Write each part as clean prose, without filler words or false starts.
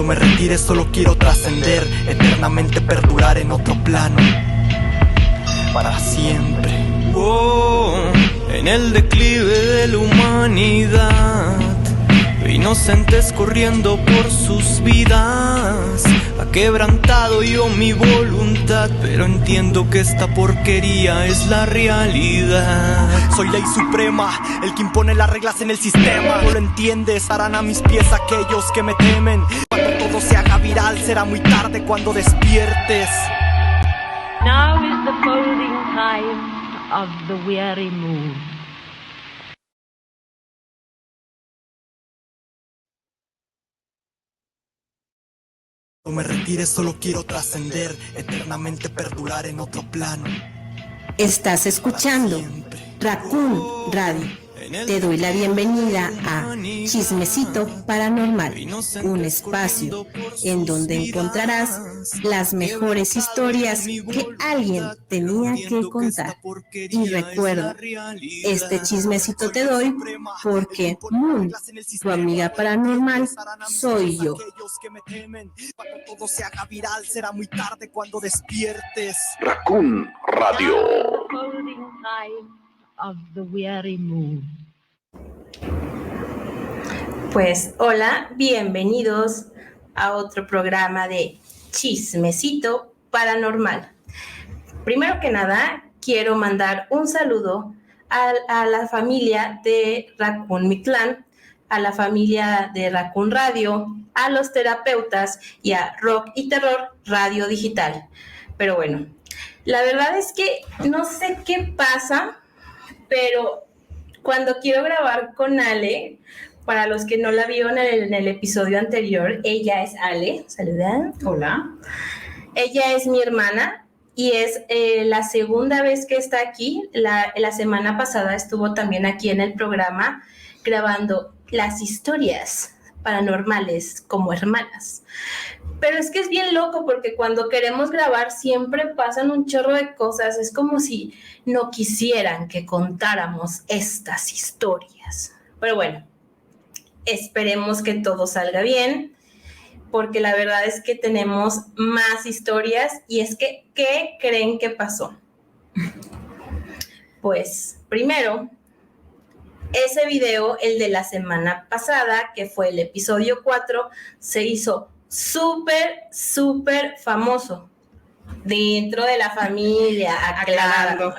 me retire solo quiero trascender, eternamente perdurar en otro plano, para siempre. Oh, en el declive de la humanidad, inocentes corriendo por sus vidas, ha quebrantado yo mi voluntad, pero entiendo que esta porquería es la realidad. Soy ley suprema, el que impone las reglas en el sistema. No lo entiendes, harán a mis pies aquellos que me temen. Cuando todo se haga viral será muy tarde cuando despiertes. Now is the folding time of the weary moon. No me retire solo quiero trascender, eternamente perdurar en otro plano. Estás escuchando Raccoon Radio. Te doy la bienvenida a Chismecito Paranormal, un espacio en donde encontrarás las mejores historias que alguien tenía que contar. Y recuerda, este chismecito te doy porque Moon, tu amiga paranormal, soy yo. Cuando todo se haga viral será muy tarde cuando despiertes. Raccoon Radio. Folding time of the weary moon. Pues hola, bienvenidos a otro programa de Chismecito Paranormal. Primero que nada, quiero mandar un saludo a la familia de Raccoon Mictlán, a la familia de Raccoon Radio, a los terapeutas y a Rock y Terror Radio Digital. Pero bueno, la verdad es que no sé qué pasa, pero cuando quiero grabar con Ale, para los que no la vieron en el episodio anterior, ella es Ale. Saluda. Hola. Ella es mi hermana y es la segunda vez que está aquí. La semana pasada estuvo también aquí en el programa grabando las historias paranormales como hermanas. Pero es que es bien loco porque cuando queremos grabar siempre pasan un chorro de cosas. Es como si no quisieran que contáramos estas historias. Pero bueno, esperemos que todo salga bien, porque la verdad es que tenemos más historias. Y es que, ¿qué creen que pasó? Pues, primero, ese video, el de la semana pasada, que fue el episodio 4, se hizo súper famoso dentro de la familia, aclarando.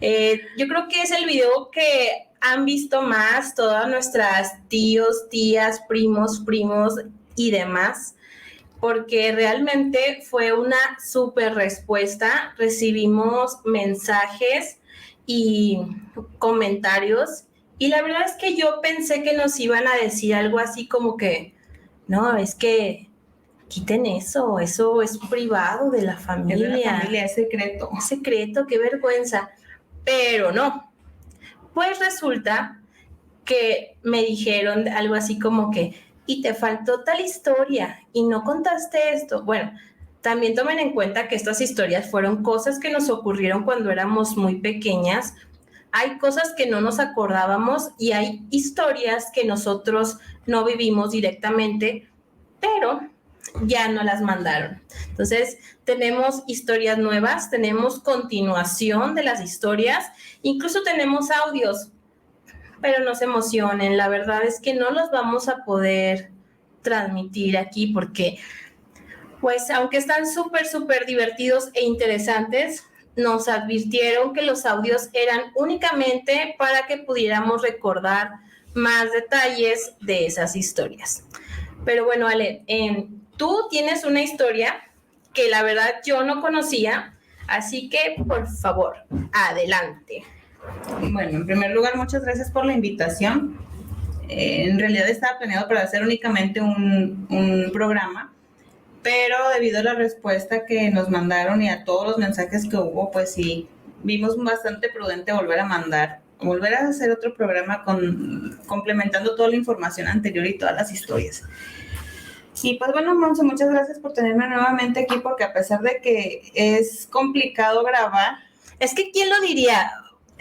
Yo creo que es el video que han visto más todas nuestras tíos, tías, primos y demás, porque realmente fue una súper respuesta. Recibimos mensajes y comentarios y la verdad es que yo pensé que nos iban a decir algo así como que no, es que quiten eso es privado de la familia. Es de la familia, es secreto. Es secreto, qué vergüenza. Pero no. Pues resulta que me dijeron algo así como que, y te faltó tal historia, y no contaste esto. Bueno, también tomen en cuenta que estas historias fueron cosas que nos ocurrieron cuando éramos muy pequeñas. Hay cosas que no nos acordábamos y hay historias que nosotros no vivimos directamente, pero ya no las mandaron. Entonces, tenemos historias nuevas, tenemos continuación de las historias, incluso tenemos audios, pero no se emocionen, la verdad es que no los vamos a poder transmitir aquí porque, pues, aunque están súper divertidos e interesantes, nos advirtieron que los audios eran únicamente para que pudiéramos recordar más detalles de esas historias. Pero bueno, Ale, tú tienes una historia que la verdad yo no conocía, así que por favor, adelante. Bueno, en primer lugar, muchas gracias por la invitación. En realidad estaba planeado para hacer únicamente un programa, pero debido a la respuesta que nos mandaron y a todos los mensajes que hubo, pues sí, vimos bastante prudente volver a hacer otro programa complementando toda la información anterior y todas las historias. Y pues bueno, Monse, muchas gracias por tenerme nuevamente aquí, porque a pesar de que es complicado grabar... Es que, ¿quién lo diría?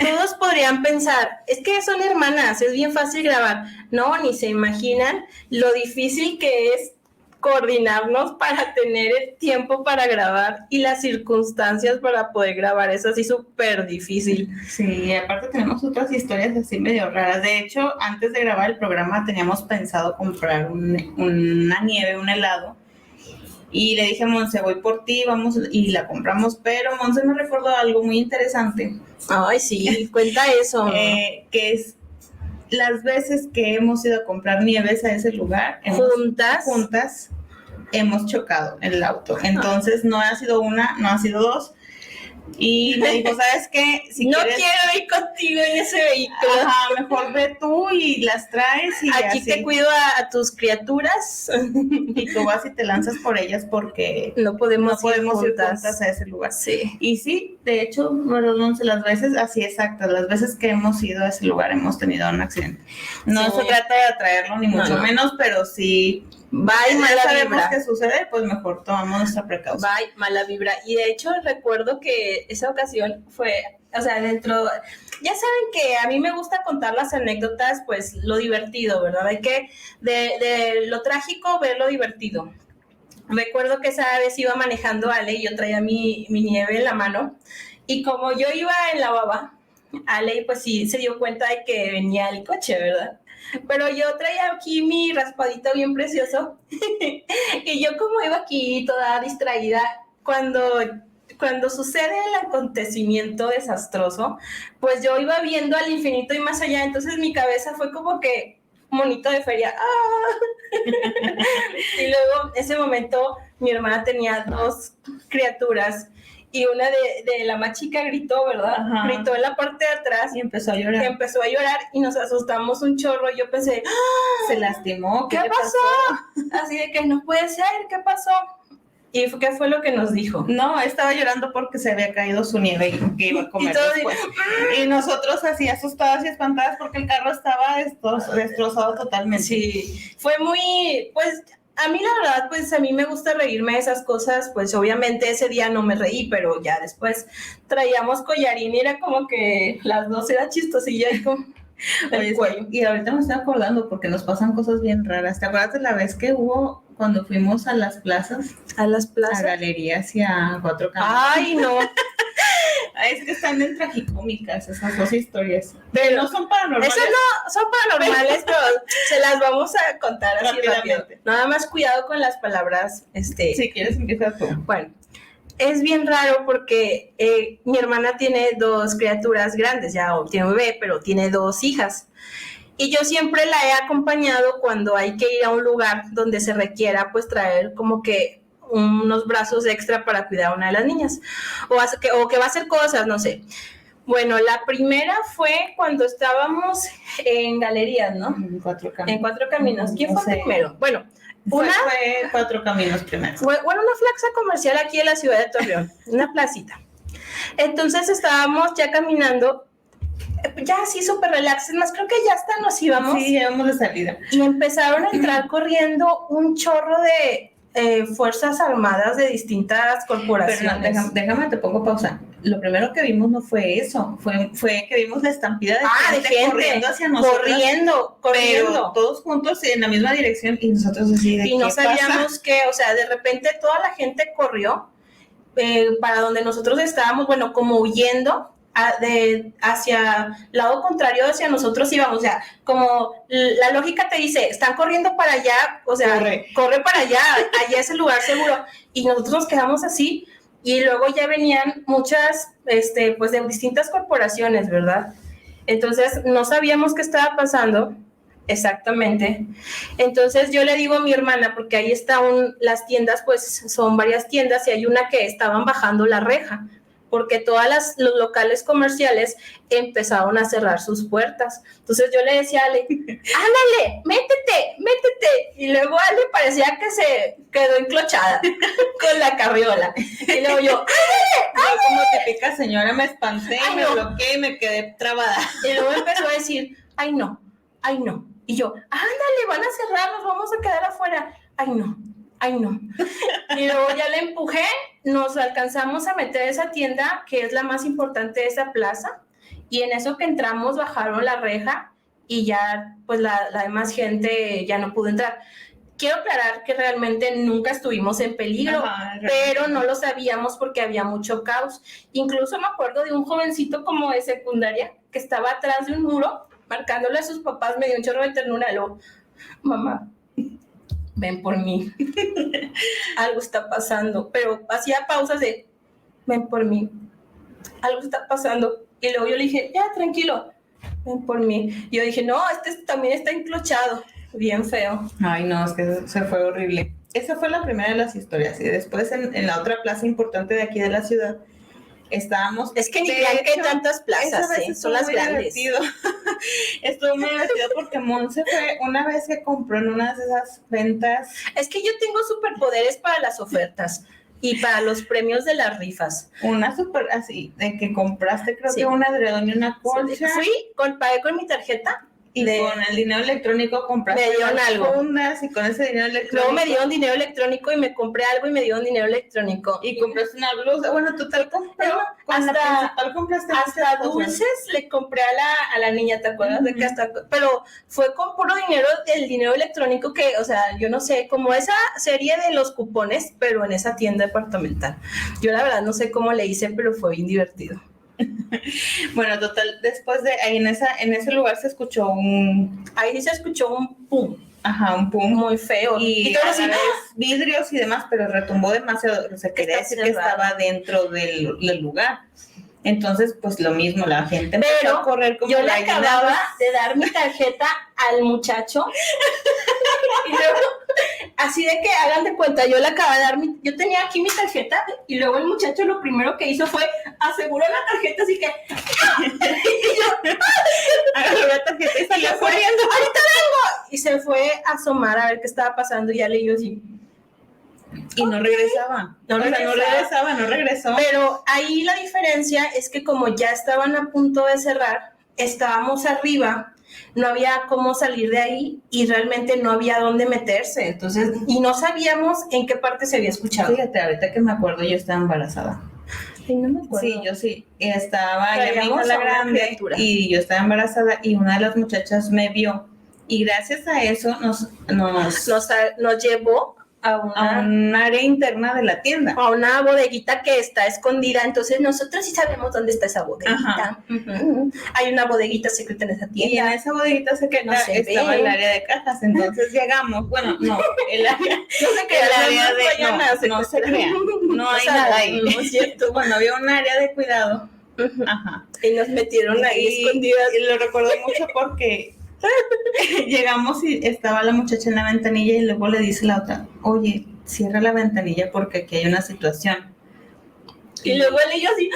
todos podrían pensar, es que son hermanas, es bien fácil grabar. No, ni se imaginan lo difícil que es coordinarnos para tener el tiempo para grabar y las circunstancias para poder grabar. Es así súper difícil. Sí, aparte tenemos otras historias así medio raras. De hecho, antes de grabar el programa teníamos pensado comprar una nieve, un helado. Y le dije a Monse, voy por ti, vamos, y la compramos. Pero Monse me recordó algo muy interesante. Ay, sí, cuenta eso. Que es las veces que hemos ido a comprar nieves a ese lugar. Juntas hemos chocado en el auto. Entonces no ha sido una, no ha sido dos. Y me dijo, ¿sabes qué? Si no quieres, quiero ir contigo en ese vehículo. Ajá, mejor ve tú y las traes. Y aquí así. te cuido a tus criaturas. Y tú vas y te lanzas por ellas porque no podemos ir juntas a ese lugar. Sí. Y sí, de hecho, las veces, así exactas, las veces que hemos ido a ese lugar hemos tenido un accidente. No sí. se trata de atraerlo, ni mucho menos, pero sí. Bye, mala sabemos vibra. qué sucede, pues mejor tomamos nuestra precaución. Bye, mala vibra. Y de hecho recuerdo que esa ocasión fue, o sea, dentro, ya saben que a mí me gusta contar las anécdotas, pues lo divertido, ¿verdad? Hay que de lo trágico ver lo divertido. Recuerdo que esa vez iba manejando Ale y yo traía mi nieve en la mano y como yo iba en la baba, Ale pues sí se dio cuenta de que venía el coche, ¿verdad? Pero yo traía aquí mi raspadito bien precioso y yo como iba aquí toda distraída, cuando sucede el acontecimiento desastroso, pues yo iba viendo al infinito y más allá, entonces mi cabeza fue como que monito de feria. Y luego, ese momento, mi hermana tenía 2 criaturas y una de la más chica gritó, ¿verdad? Ajá. Gritó en la parte de atrás y empezó a llorar y nos asustamos un chorro. Yo pensé, se lastimó, ¿qué pasó? Así de que no puede ser, ¿qué pasó? ¿Y qué fue lo que nos dijo? No, estaba llorando porque se había caído su nieve y que iba a comer después. Y nosotros así asustadas y espantadas porque el carro estaba destrozado totalmente. Sí, fue muy, pues, a mí la verdad, pues, a mí me gusta reírme de esas cosas, pues, obviamente ese día no me reí, pero ya después traíamos collarín y era como que las dos era chistosilla y como... Oye, y ahorita me estoy acordando porque nos pasan cosas bien raras. ¿Te acuerdas de la vez que hubo cuando fuimos a las plazas? ¿A las plazas? A galerías y a Cuatro Caminos. ¡Ay, no! Es que están en tragicómicas esas 2 historias. Pero no son paranormales. Esas no son paranormales, pero se las vamos a contar así rápido. Nada más cuidado con las palabras. Si quieres, empieza tú. Bueno, es bien raro porque mi hermana tiene 2 criaturas grandes, ya tiene un bebé, pero tiene 2 hijas. Y yo siempre la he acompañado cuando hay que ir a un lugar donde se requiera pues traer como que unos brazos extra para cuidar a una de las niñas. O que va a hacer cosas, no sé. Bueno, la primera fue cuando estábamos en galerías, ¿no? En Cuatro Caminos. En Cuatro Caminos. ¿Quién fue primero? Bueno, fue Cuatro Caminos primero. Bueno, una plaza comercial aquí en la ciudad de Torreón, una placita. Entonces estábamos ya caminando, ya así súper relax, más creo que ya hasta nos íbamos. Sí, íbamos de salida. Y empezaron a entrar corriendo un chorro de fuerzas armadas de distintas corporaciones. Pero déjame, te pongo pausa. Lo primero que vimos no fue eso, fue que vimos la estampida de gente corriendo hacia nosotros. Corriendo. Pero todos juntos en la misma dirección y nosotros así de y no sabíamos qué, o sea, de repente toda la gente corrió para donde nosotros estábamos, bueno, como huyendo hacia lado contrario hacia nosotros íbamos, o sea, como la lógica te dice, están corriendo para allá, o sea, corre para allá es el lugar seguro, y nosotros nos quedamos así, y luego ya venían muchas, pues de distintas corporaciones, ¿verdad? Entonces no sabíamos qué estaba pasando exactamente. Entonces yo le digo a mi hermana, porque ahí están las tiendas, pues son varias tiendas, y hay una que estaban bajando la reja, porque todos los locales comerciales empezaron a cerrar sus puertas. Entonces yo le decía a Ale, ándale, métete. Y luego Ale parecía que se quedó enclochada con la carriola. Y luego yo, ándale. Como típica señora, me espanté, me bloqueé y me quedé trabada. Y luego empezó a decir, ay no. Y yo, ándale, van a cerrar, nos vamos a quedar afuera. Ay no. Y luego ya le empujé, nos alcanzamos a meter a esa tienda, que es la más importante de esa plaza, y en eso que entramos bajaron la reja y ya pues la demás gente ya no pudo entrar. Quiero aclarar que realmente nunca estuvimos en peligro, pero no lo sabíamos porque había mucho caos. Incluso me acuerdo de un jovencito como de secundaria que estaba atrás de un muro marcándole a sus papás, me dio un chorro de ternura. Luego, mamá, ven por mí, algo está pasando, pero hacía pausas de, ven por mí, algo está pasando. Y luego yo le dije, ya, tranquilo, ven por mí. Y yo dije, no, este también está enclochado. Bien feo. Ay, no, es que se fue horrible. Esa fue la primera de las historias. Y después en la otra plaza importante de aquí de la ciudad, estábamos... Es que ni crean que hay tantas plazas, son las grandes. Estuvo muy divertido porque Monse fue una vez que compró en una de esas ventas... Es que yo tengo superpoderes para las ofertas y para los premios de las rifas. Una super así, de que compraste creo que una edredón y una colcha. Pagué con mi tarjeta. Y con el dinero electrónico compraste me dieron algo. Fundas, y con ese dinero electrónico... Luego me dieron dinero electrónico y me compré algo y me dieron dinero electrónico. Y compraste una blusa. Bueno, total compró. Hasta dulces le compré a la niña, ¿te acuerdas? De que pero fue con puro dinero, el dinero electrónico que, o sea, yo no sé, como esa serie de los cupones, pero en esa tienda departamental. Yo la verdad no sé cómo le hice, pero fue bien divertido. Bueno, total, después de ahí en ese lugar se escuchó un pum. Ajá, un pum muy feo. Y todos a la vez vidrios y demás, pero retumbó demasiado. O sea, quería decir que estaba dentro del lugar. Entonces, pues lo mismo, la gente empezó a correr como yo le acababa de dar mi tarjeta al muchacho y luego, así de que hagan de cuenta, yo le acababa de dar yo tenía aquí mi tarjeta y luego el muchacho lo primero que hizo fue aseguró la tarjeta, así que y yo agarró la tarjeta y salió corriendo, ahorita vengo, y se fue a asomar a ver qué estaba pasando y ya le digo así. Y no regresaba. No regresó. Pero ahí la diferencia es que como ya estaban a punto de cerrar, estábamos arriba, no había cómo salir de ahí y realmente no había dónde meterse. Entonces, y no sabíamos en qué parte se había escuchado. Fíjate, ahorita que me acuerdo, yo estaba embarazada. Ay, no me acuerdo. Sí, yo sí. Estaba ya mi hija la grande y yo estaba embarazada y una de las muchachas me vio. Y gracias a eso nos llevó a un área interna de la tienda. A una bodeguita que está escondida. Entonces nosotros sí sabemos dónde está esa bodeguita. Hay una bodeguita secreta en esa tienda. Y en esa bodeguita secreta estaba el área de cajas. Entonces llegamos, bueno, no, el área, no se crea, no hay nada ahí. No es cierto. Bueno, había un área de cuidado. Ajá. Y nos metieron ahí escondidas. Y lo recuerdo mucho porque llegamos y estaba la muchacha en la ventanilla y luego le dice la otra, oye, cierra la ventanilla porque aquí hay una situación. Y luego él y yo así,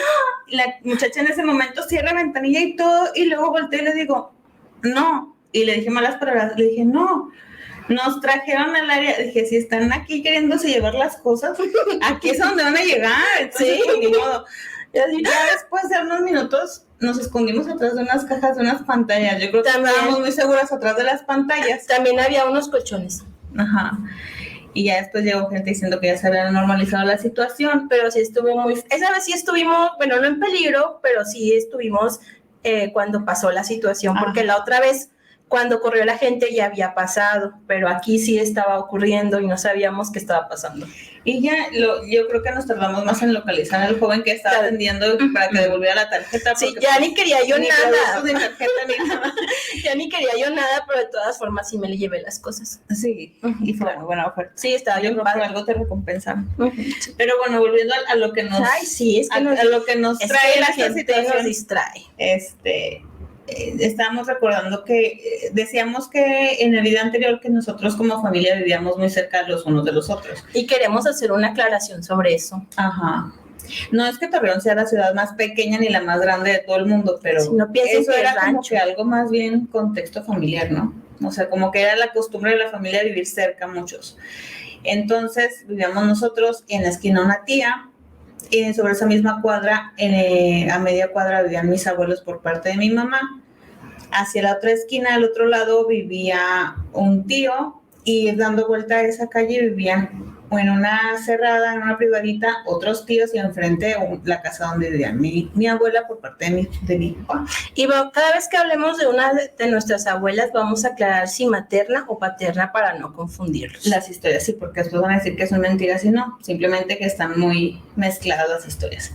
la muchacha en ese momento cierra la ventanilla y todo, y luego volteé y le digo, no, y le dije malas palabras, le dije, no, nos trajeron al área, dije, si están aquí queriéndose llevar las cosas, aquí es donde van a llegar, entonces, pues, ni modo. Ya después de unos minutos nos escondimos atrás de unas cajas, de unas pantallas. Yo creo que estábamos muy seguras atrás de las pantallas. También había unos colchones. Ajá. Y ya después llegó gente diciendo que ya se había normalizado la situación. Pero sí estuvo esa vez sí estuvimos, bueno, no en peligro, pero sí estuvimos cuando pasó la situación. Porque la otra vez, cuando corrió la gente, ya había pasado. Pero aquí sí estaba ocurriendo y no sabíamos qué estaba pasando. Y ya, yo creo que nos tardamos más en localizar al joven que estaba atendiendo para que devolviera la tarjeta. Sí, ya ni quería yo nada. De tarjeta, ni nada. Ya ni quería yo nada, pero de todas formas sí me le llevé las cosas. Sí, y fue buena oferta. Sí, estaba yo bien creo que algo te recompensaban. Pero bueno, volviendo a lo que nos... Ay, sí, es que a lo que nos trae la gente nos distrae. Estábamos recordando que decíamos que en el video anterior que nosotros como familia vivíamos muy cerca los unos de los otros. Y queremos hacer una aclaración sobre eso. Ajá. No es que Torreón sea la ciudad más pequeña ni la más grande de todo el mundo, pero si no eso era como que algo más bien contexto familiar, ¿no? O sea, como que era la costumbre de la familia vivir cerca muchos. Entonces vivíamos nosotros en la esquina una tía. Y sobre esa misma cuadra, a media cuadra vivían mis abuelos por parte de mi mamá. Hacia la otra esquina, al otro lado, vivía un tío y dando vuelta a esa calle vivían o en una cerrada, en una privadita, otros tíos y enfrente la casa donde vivía mi abuela por parte de mi papá. Y cada vez que hablemos de una de nuestras abuelas, vamos a aclarar si materna o paterna para no confundirlos. Las historias, sí, porque después van a decir que son mentiras y no, simplemente que están muy mezcladas las historias.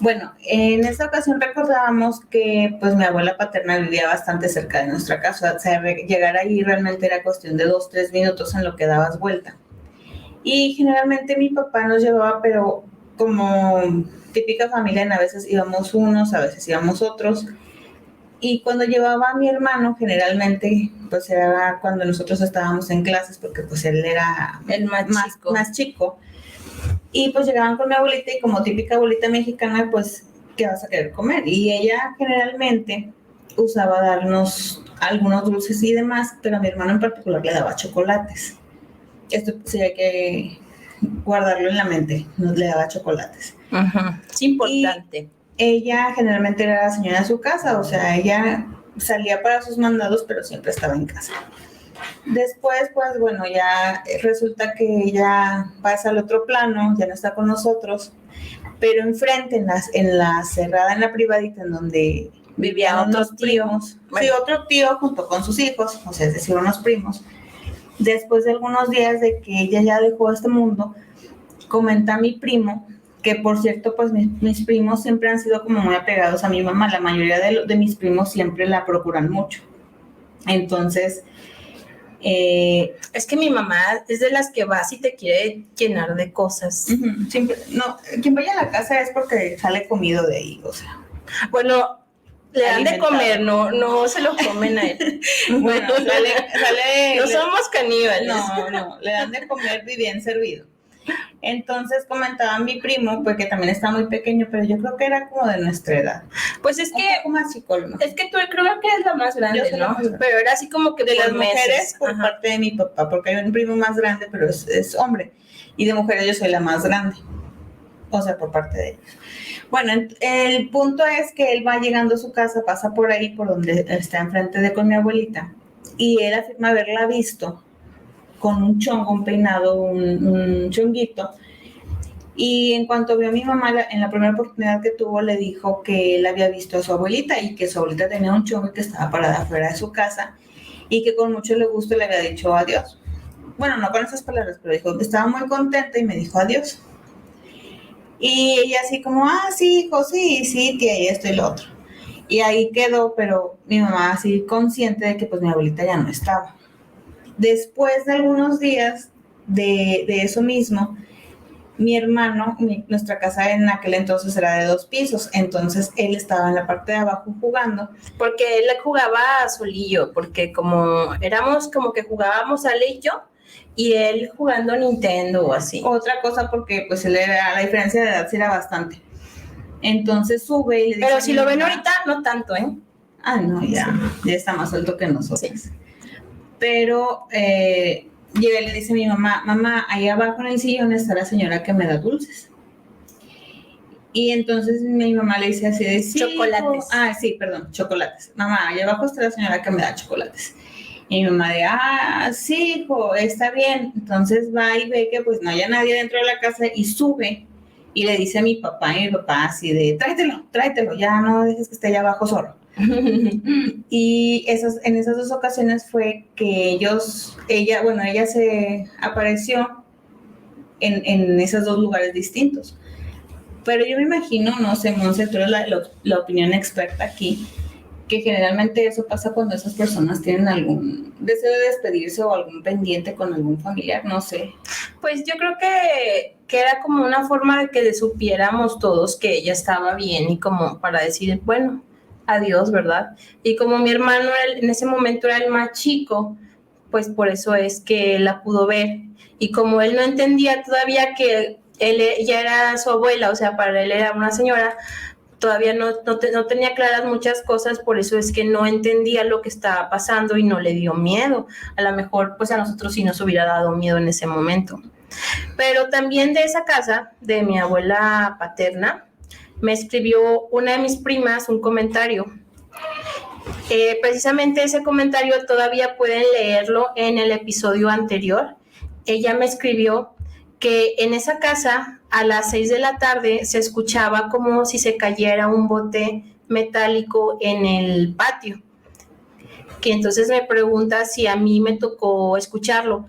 Bueno, en esta ocasión recordábamos que pues mi abuela paterna vivía bastante cerca de nuestra casa, o sea, llegar ahí realmente era cuestión de 2-3 minutos en lo que dabas vuelta. Y generalmente mi papá nos llevaba, pero como típica familia, a veces íbamos unos, a veces íbamos otros. Y cuando llevaba a mi hermano, generalmente, pues era cuando nosotros estábamos en clases, porque pues él era el más chico. Y pues llegaban con mi abuelita y como típica abuelita mexicana, pues, ¿qué vas a querer comer? Y ella generalmente usaba darnos algunos dulces y demás, pero a mi hermano en particular le daba chocolates. Esto sí hay que guardarlo en la mente, nos le daba chocolates. Ajá. Es importante. Y ella generalmente era la señora de su casa, o sea, ella salía para sus mandados, pero siempre estaba en casa. Después, pues bueno, ya resulta que ella pasa al otro plano, ya no está con nosotros, pero enfrente, en la cerrada, en la privadita, en donde vivían otros primos, bueno. Sí, otro tío junto con sus hijos, o sea, es decir, unos primos. Después de algunos días de que ella ya dejó este mundo, comenta mi primo, que por cierto, pues mis primos siempre han sido como muy apegados a mi mamá, la mayoría de mis primos siempre la procuran mucho. Entonces, es que mi mamá es de las que vas y te quiere llenar de cosas. Siempre, no, quien vaya a la casa es porque sale comido de ahí, o sea. Bueno, le dan de comer, no se lo comen a él. Bueno, sale no somos caníbales. No, le dan de comer bien servido. Entonces comentaba mi primo, pues que también está muy pequeño, pero yo creo que era como de nuestra edad. Pues es que como más chico, ¿no? Es que tú creo que es la más grande, ¿no? Pero era así como que de las mujeres por Ajá. parte de mi papá, porque hay un primo más grande, pero es hombre. Y de mujeres yo soy la más grande. O sea, por parte de ellos. Bueno, el punto es que él va llegando a su casa, pasa por ahí, por donde está enfrente de con mi abuelita, y él afirma haberla visto con un chongo, un peinado, un chonguito. Y en cuanto vio a mi mamá, en la primera oportunidad que tuvo, le dijo que él había visto a su abuelita y que su abuelita tenía un chongo y que estaba parada afuera de su casa y que con mucho le gusto le había dicho adiós. Bueno, no con esas palabras, pero dijo que estaba muy contenta y me dijo adiós. Y ella así como, sí, hijo, sí, tía, y esto y lo otro. Y ahí quedó, pero mi mamá así consciente de que pues mi abuelita ya no estaba. Después de algunos días de eso mismo, mi hermano, nuestra casa en aquel entonces era de 2 pisos, entonces él estaba en la parte de abajo jugando. Porque él jugaba solillo, porque como éramos como que jugábamos Ale y yo, y él jugando Nintendo o así. Otra cosa porque pues él era, la diferencia de edad sí era bastante. Entonces sube y le dice... Pero si lo ven ahorita, no tanto, ¿eh? No, ya está más alto que nosotros. Sí. Pero llega y le dice a mi mamá, ahí abajo en el sillón está la señora que me da dulces. Y entonces mi mamá le dice así de chocolates. Chocolates. Mamá, ahí abajo está la señora que me da chocolates. Y mi mamá de, sí, hijo, está bien. Entonces va y ve que pues no haya nadie dentro de la casa y sube y le dice a mi papá así de, tráetelo, ya no dejes que esté allá abajo solo. Y en esas 2 ocasiones fue que ella se apareció en esos 2 lugares distintos. Pero yo me imagino, no sé, Monse, tú eres la opinión experta aquí, que generalmente eso pasa cuando esas personas tienen algún deseo de despedirse o algún pendiente con algún familiar, no sé. Pues yo creo que era como una forma de que supiéramos todos que ella estaba bien y como para decir, bueno, adiós, ¿verdad? Y como mi hermano en ese momento era el más chico, pues por eso es que la pudo ver. Y como él no entendía todavía que ella era su abuela, o sea, para él era una señora, todavía no tenía claras muchas cosas, por eso es que no entendía lo que estaba pasando y no le dio miedo. A lo mejor, pues a nosotros sí nos hubiera dado miedo en ese momento. Pero también de esa casa, de mi abuela paterna, me escribió una de mis primas un comentario Precisamente ese comentario todavía pueden leerlo en el episodio anterior. Ella me escribió que en esa casa a las 6 de la tarde se escuchaba como si se cayera un bote metálico en el patio. Que entonces me pregunta si a mí me tocó escucharlo.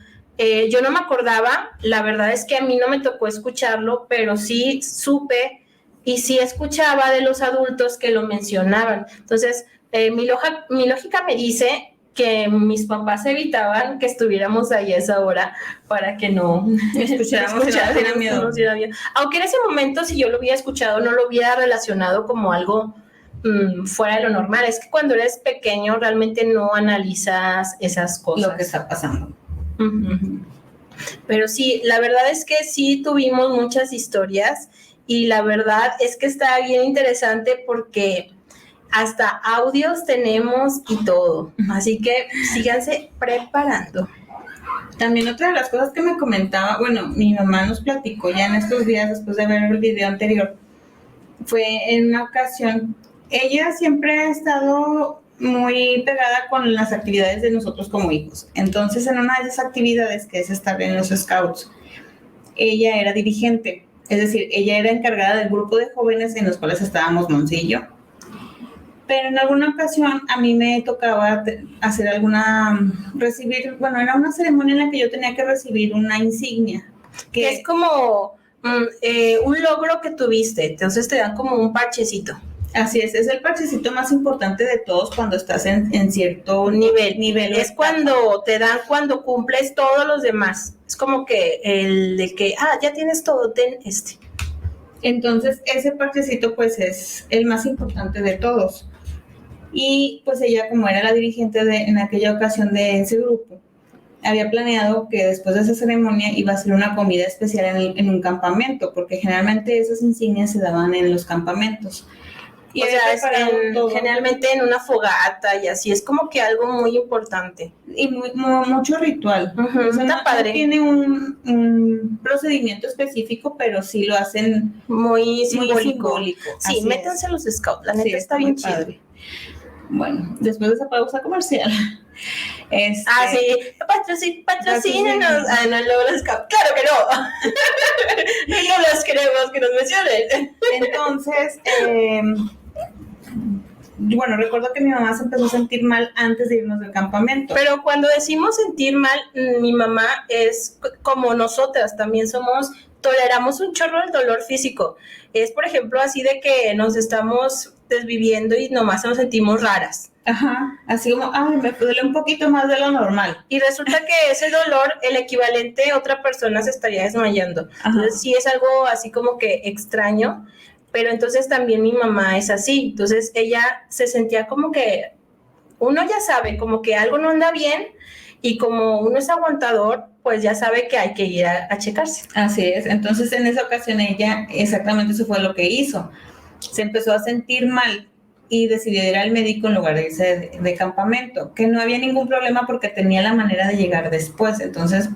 Yo no me acordaba, la verdad es que a mí no me tocó escucharlo, pero sí supe y sí escuchaba de los adultos que lo mencionaban. Entonces, mi lógica me dice que mis papás evitaban que estuviéramos ahí a esa hora para que no escucháramos, no nos diera miedo. Aunque en ese momento, si yo lo hubiera escuchado, no lo hubiera relacionado como algo fuera de lo normal. Es que cuando eres pequeño realmente no analizas esas cosas. Lo que está pasando. Uh-huh. Pero sí, la verdad es que sí tuvimos muchas historias y la verdad es que está bien interesante porque hasta audios tenemos y todo. Así que síganse preparando. También otra de las cosas que me comentaba, bueno, mi mamá nos platicó ya en estos días después de ver el video anterior, fue en una ocasión, ella siempre ha estado muy pegada con las actividades de nosotros como hijos. Entonces, en una de esas actividades, que es estar en los scouts, ella era dirigente, es decir, ella era encargada del grupo de jóvenes en los cuales estábamos Monse y yo. Pero en alguna ocasión a mí me tocaba hacer era una ceremonia en la que yo tenía que recibir una insignia. Que es como un logro que tuviste, entonces te dan como un parchecito. Así es el parchecito más importante de todos cuando estás en cierto nivel. Es cuando te dan cuando cumples todos los demás. Es como que el de que, ya tienes todo, ten este. Entonces ese parchecito pues es el más importante de todos. Y pues ella, como era la dirigente en aquella ocasión de ese grupo, había planeado que después de esa ceremonia iba a ser una comida especial en un campamento, porque generalmente esas insignias se daban en los campamentos. Y o sea, generalmente en una fogata y así, es como que algo muy importante. Y mucho ritual. Uh-huh, o sea, está padre. No tiene un procedimiento específico, pero sí lo hacen muy simbólico. Sí, así métanse a los scouts, la neta está bien padre. Bueno, después de esa pausa comercial. Sí, patrocínenos. No, luego los scouts. Claro que no. No los queremos que nos mencionen. Entonces, bueno, recuerdo que mi mamá se empezó a sentir mal antes de irnos del campamento. Pero cuando decimos sentir mal, mi mamá es como nosotras, también toleramos un chorro el dolor físico. Es, por ejemplo, así de que nos estamos desviviendo y nomás nos sentimos raras. Ajá, así como, me duele un poquito más de lo normal. Y resulta que ese dolor, el equivalente a otra persona se estaría desmayando. Ajá. Entonces sí es algo así como que extraño. Pero entonces también mi mamá es así, entonces ella se sentía como que uno ya sabe, como que algo no anda bien y como uno es aguantador, pues ya sabe que hay que ir a checarse. Así es, entonces en esa ocasión ella exactamente eso fue lo que hizo, se empezó a sentir mal y decidió ir al médico en lugar de irse de campamento, que no había ningún problema porque tenía la manera de llegar después, entonces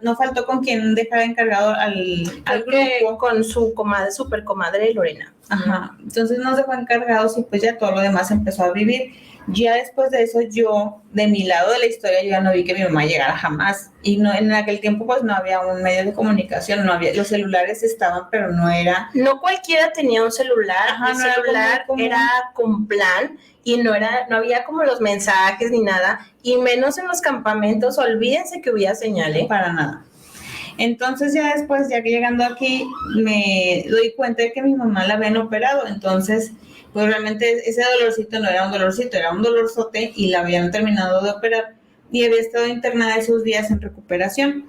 no faltó con quien dejar encargado al grupo. Con su super comadre Lorena. Ajá, entonces nos dejó encargados y pues ya todo lo demás empezó a vivir. Ya después de eso yo, de mi lado de la historia, yo ya no vi que mi mamá llegara jamás. Y no, en aquel tiempo pues no había un medio de comunicación, los celulares estaban, pero no era... No cualquiera tenía un celular, el celular era con plan y no había como los mensajes ni nada, y menos en los campamentos, olvídense que hubiera señal, para nada. Entonces ya después, ya que llegando aquí, me doy cuenta de que mi mamá la habían operado, entonces pues realmente ese dolorcito no era un dolorcito, era un dolorzote y la habían terminado de operar y había estado internada esos días en recuperación.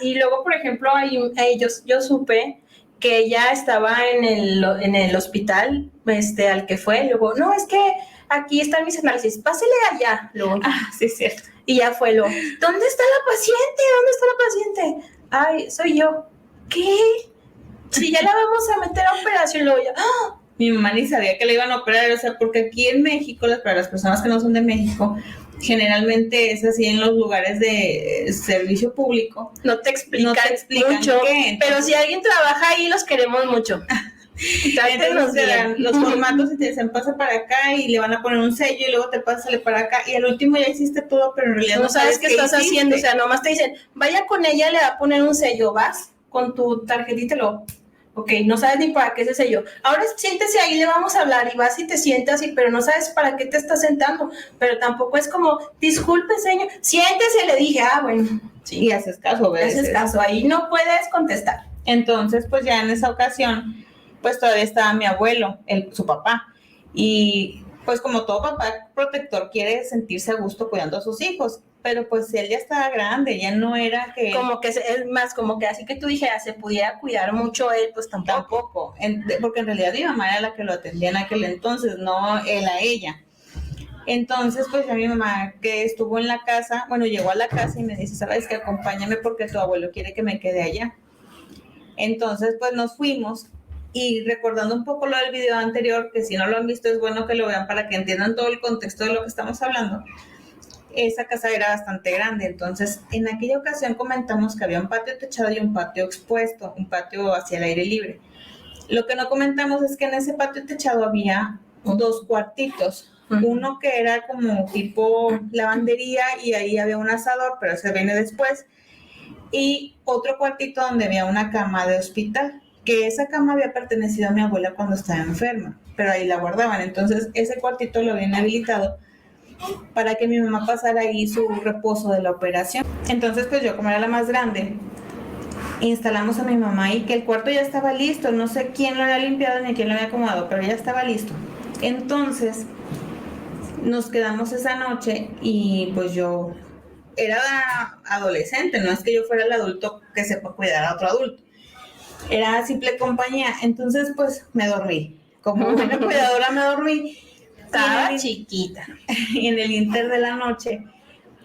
Y luego, por ejemplo, yo supe que ella estaba en el hospital al que fue, luego, no, es que aquí están mis análisis, pásele allá. Luego, sí, es cierto. Y ya fue ¿dónde está la paciente? ¿Dónde está la paciente? Ay, soy yo. ¿Qué? Si ya la vamos a meter a operación, luego ya, Mi mamá ni sabía que le iban a operar, o sea, porque aquí en México, para las personas que no son de México, generalmente es así en los lugares de servicio público. No te explican mucho, pero si alguien trabaja ahí, los queremos mucho. Entonces te dan los formatos y te dicen pasa para acá y le van a poner un sello y luego te pásale para acá y al último ya hiciste todo, pero en realidad No sabes qué estás hiciste. haciendo, o sea, nomás te dicen, vaya con ella, le va a poner un sello, vas con tu tarjetita y lo... Ok, no sabes ni para qué ese sello. Ahora siéntese ahí, le vamos a hablar y vas y te sientas, pero no sabes para qué te estás sentando. Pero tampoco es como, disculpe, señor, siéntese, le dije, bueno. Sí. Y haces caso, ¿ves? Haces caso, ahí no puedes contestar. Entonces, pues ya en esa ocasión, pues todavía estaba mi abuelo, su papá. Y pues como todo papá protector quiere sentirse a gusto cuidando a sus hijos. Pero pues él ya estaba grande, ya no era que... Como que es más, como que así que tú dijeras, se pudiera cuidar mucho él, pues tampoco. Porque en realidad mi mamá era la que lo atendía en aquel entonces, no él a ella. Entonces, pues ya mi mamá que estuvo en la casa, bueno, llegó a la casa y me dice, ¿sabes qué? Acompáñame porque tu abuelo quiere que me quede allá. Entonces, pues nos fuimos y recordando un poco lo del video anterior, que si no lo han visto es bueno que lo vean para que entiendan todo el contexto de lo que estamos hablando. Esa casa era bastante grande, entonces en aquella ocasión comentamos que había un patio techado y un patio expuesto, un patio hacia el aire libre. Lo que no comentamos es que en ese patio techado había 2 cuartitos, uno que era como tipo lavandería y ahí había un asador, pero se viene después, y otro cuartito donde había una cama de hospital, que esa cama había pertenecido a mi abuela cuando estaba enferma, pero ahí la guardaban, entonces ese cuartito lo habían habilitado para que mi mamá pasara ahí su reposo de la operación. Entonces, pues yo como era la más grande, instalamos a mi mamá y que el cuarto ya estaba listo, no sé quién lo había limpiado ni quién lo había acomodado, pero ya estaba listo. Entonces, nos quedamos esa noche y pues yo era adolescente, no es que yo fuera el adulto que sepa cuidar a otro adulto, era simple compañía, entonces pues me dormí, como buena cuidadora me dormí. Estaba chiquita. Y en el inter de la noche,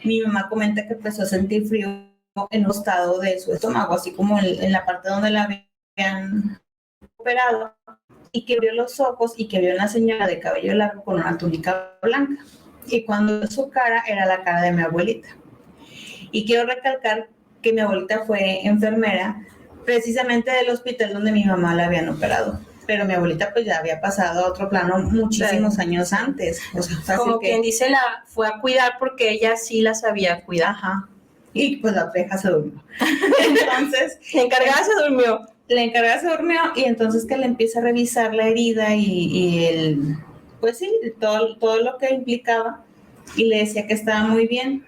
mi mamá comenta que empezó a sentir frío en un costado de su estómago, así como en la parte donde la habían operado, y que abrió los ojos y que vio una señora de cabello largo con una túnica blanca. Y cuando vio su cara, era la cara de mi abuelita. Y quiero recalcar que mi abuelita fue enfermera precisamente del hospital donde mi mamá la habían operado. Pero mi abuelita pues ya había pasado a otro plano muchísimos años antes. O sea, como quien dice, la fue a cuidar porque ella sí la sabía cuidar. Ajá. Y pues la vieja se durmió. Entonces... la encargada se durmió. La encargada se durmió y entonces que le empieza a revisar la herida y el... Pues sí, todo lo que implicaba. Y le decía que estaba muy bien.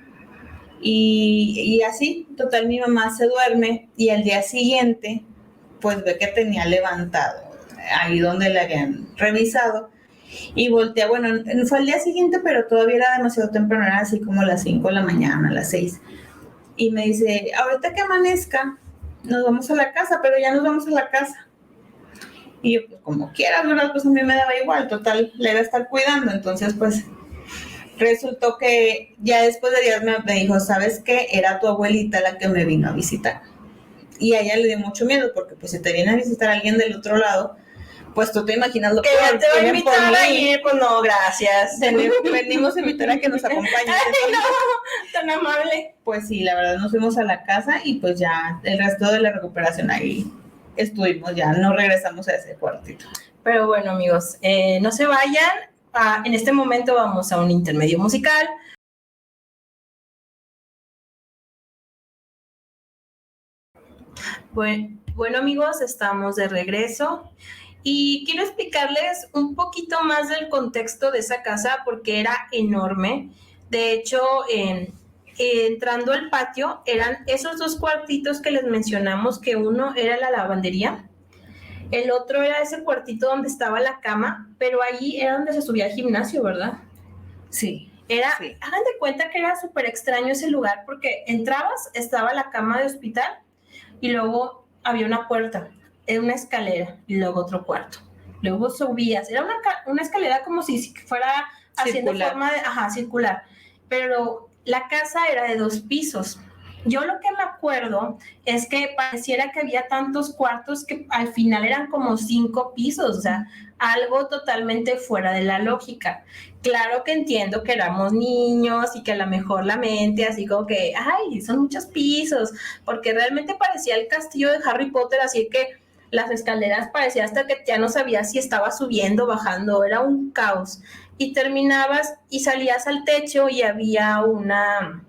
Y así, total, mi mamá se duerme y al día siguiente pues ve que tenía levantado ahí donde le habían revisado y voltea, bueno, fue el día siguiente, pero todavía era demasiado temprano, era así como las 5 de la mañana, las 6, y me dice, ahorita que amanezca, nos vamos a la casa, pero ya nos vamos a la casa. Y yo, pues como quieras, ¿verdad? Pues a mí me daba igual, total, le iba a estar cuidando, entonces pues resultó que ya después de días me dijo, ¿sabes qué? Era tu abuelita la que me vino a visitar. Y a ella le dio mucho miedo, porque pues si te viene a visitar alguien del otro lado, pues tú te imaginas lo que ya te va a invitar a ir, pues no, gracias. Venimos a invitar a que nos acompañe. Ay, no, tan amable. Pues sí, la verdad nos fuimos a la casa y pues ya el resto de la recuperación ahí estuvimos, ya no regresamos a ese cuartito. Pero bueno, amigos, no se vayan. En este momento vamos a un intermedio musical. Bueno, amigos, estamos de regreso y quiero explicarles un poquito más del contexto de esa casa porque era enorme. De hecho, entrando al patio eran esos 2 cuartitos que les mencionamos, que uno era la lavandería, el otro era ese cuartito donde estaba la cama, pero ahí era donde se subía al gimnasio, ¿verdad? Sí. Sí. Hagan de cuenta que era súper extraño ese lugar porque entrabas, estaba la cama de hospital y luego había una puerta, era una escalera y luego otro cuarto. Luego subías, era una escalera como si fuera haciendo circular. Forma de, circular, pero la casa era de 2 pisos. Yo lo que me acuerdo es que pareciera que había tantos cuartos que al final eran como 5 pisos, o sea, algo totalmente fuera de la lógica. Claro que entiendo que éramos niños y que a lo mejor la mente así como que, ay, son muchos pisos, porque realmente parecía el castillo de Harry Potter, así que las escaleras parecía hasta que ya no sabías si estaba subiendo, bajando, era un caos. Y terminabas y salías al techo y había una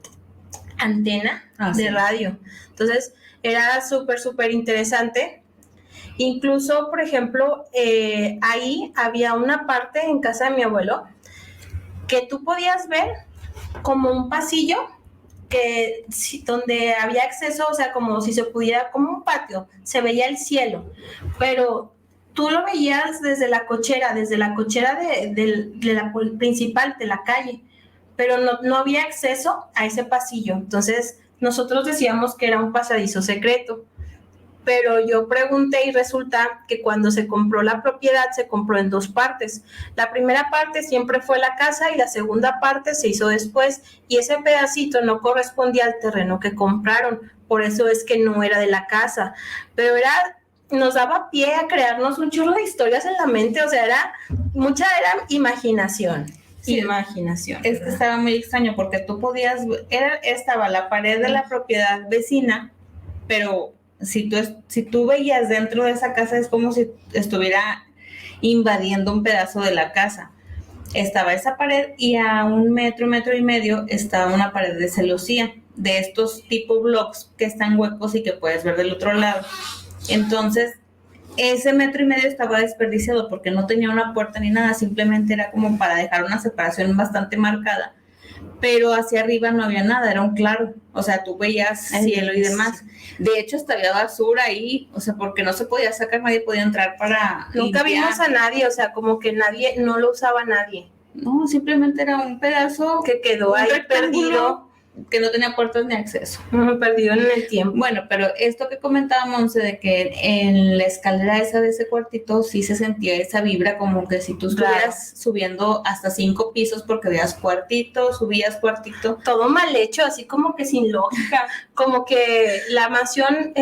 antena de radio. Entonces era súper interesante. Incluso, por ejemplo, ahí había una parte en casa de mi abuelo que tú podías ver como un pasillo donde había acceso, o sea, como si se pudiera, como un patio, se veía el cielo, pero tú lo veías desde la cochera de la principal de la calle, pero no había acceso a ese pasillo. Entonces nosotros decíamos que era un pasadizo secreto, pero yo pregunté y resulta que cuando se compró la propiedad se compró en 2 partes. La primera parte siempre fue la casa y la segunda parte se hizo después, y ese pedacito no correspondía al terreno que compraron, por eso es que no era de la casa, pero nos daba pie a crearnos un chorro de historias en la mente, o sea, era imaginación. Sí, imaginación. Es que estaba muy extraño porque tú podías, estaba la pared de la propiedad vecina, pero si tú veías dentro de esa casa es como si estuviera invadiendo un pedazo de la casa. Estaba esa pared y a 1 metro, 1.5 metros estaba una pared de celosía, de estos tipo blocks que están huecos y que puedes ver del otro lado. Entonces, ese 1.5 metros estaba desperdiciado porque no tenía una puerta ni nada, simplemente era como para dejar una separación bastante marcada. Pero hacia arriba no había nada, era un claro, o sea, tú veías cielo y demás. De hecho, hasta había basura ahí, o sea, porque no se podía sacar, nadie podía entrar para Nunca limpiar. vimos a nadie, o sea, como que no lo usaba nadie. No, simplemente era un pedazo que quedó ahí perdido, que no tenía puertas ni acceso. Perdido en el tiempo. Bueno, pero esto que comentaba Monse de que en la escalera esa de ese cuartito sí se sentía esa vibra como que si tú estuvieras subiendo hasta 5 pisos porque veías cuartito, subías cuartito. Todo mal hecho, así como que sin lógica, como que la mansión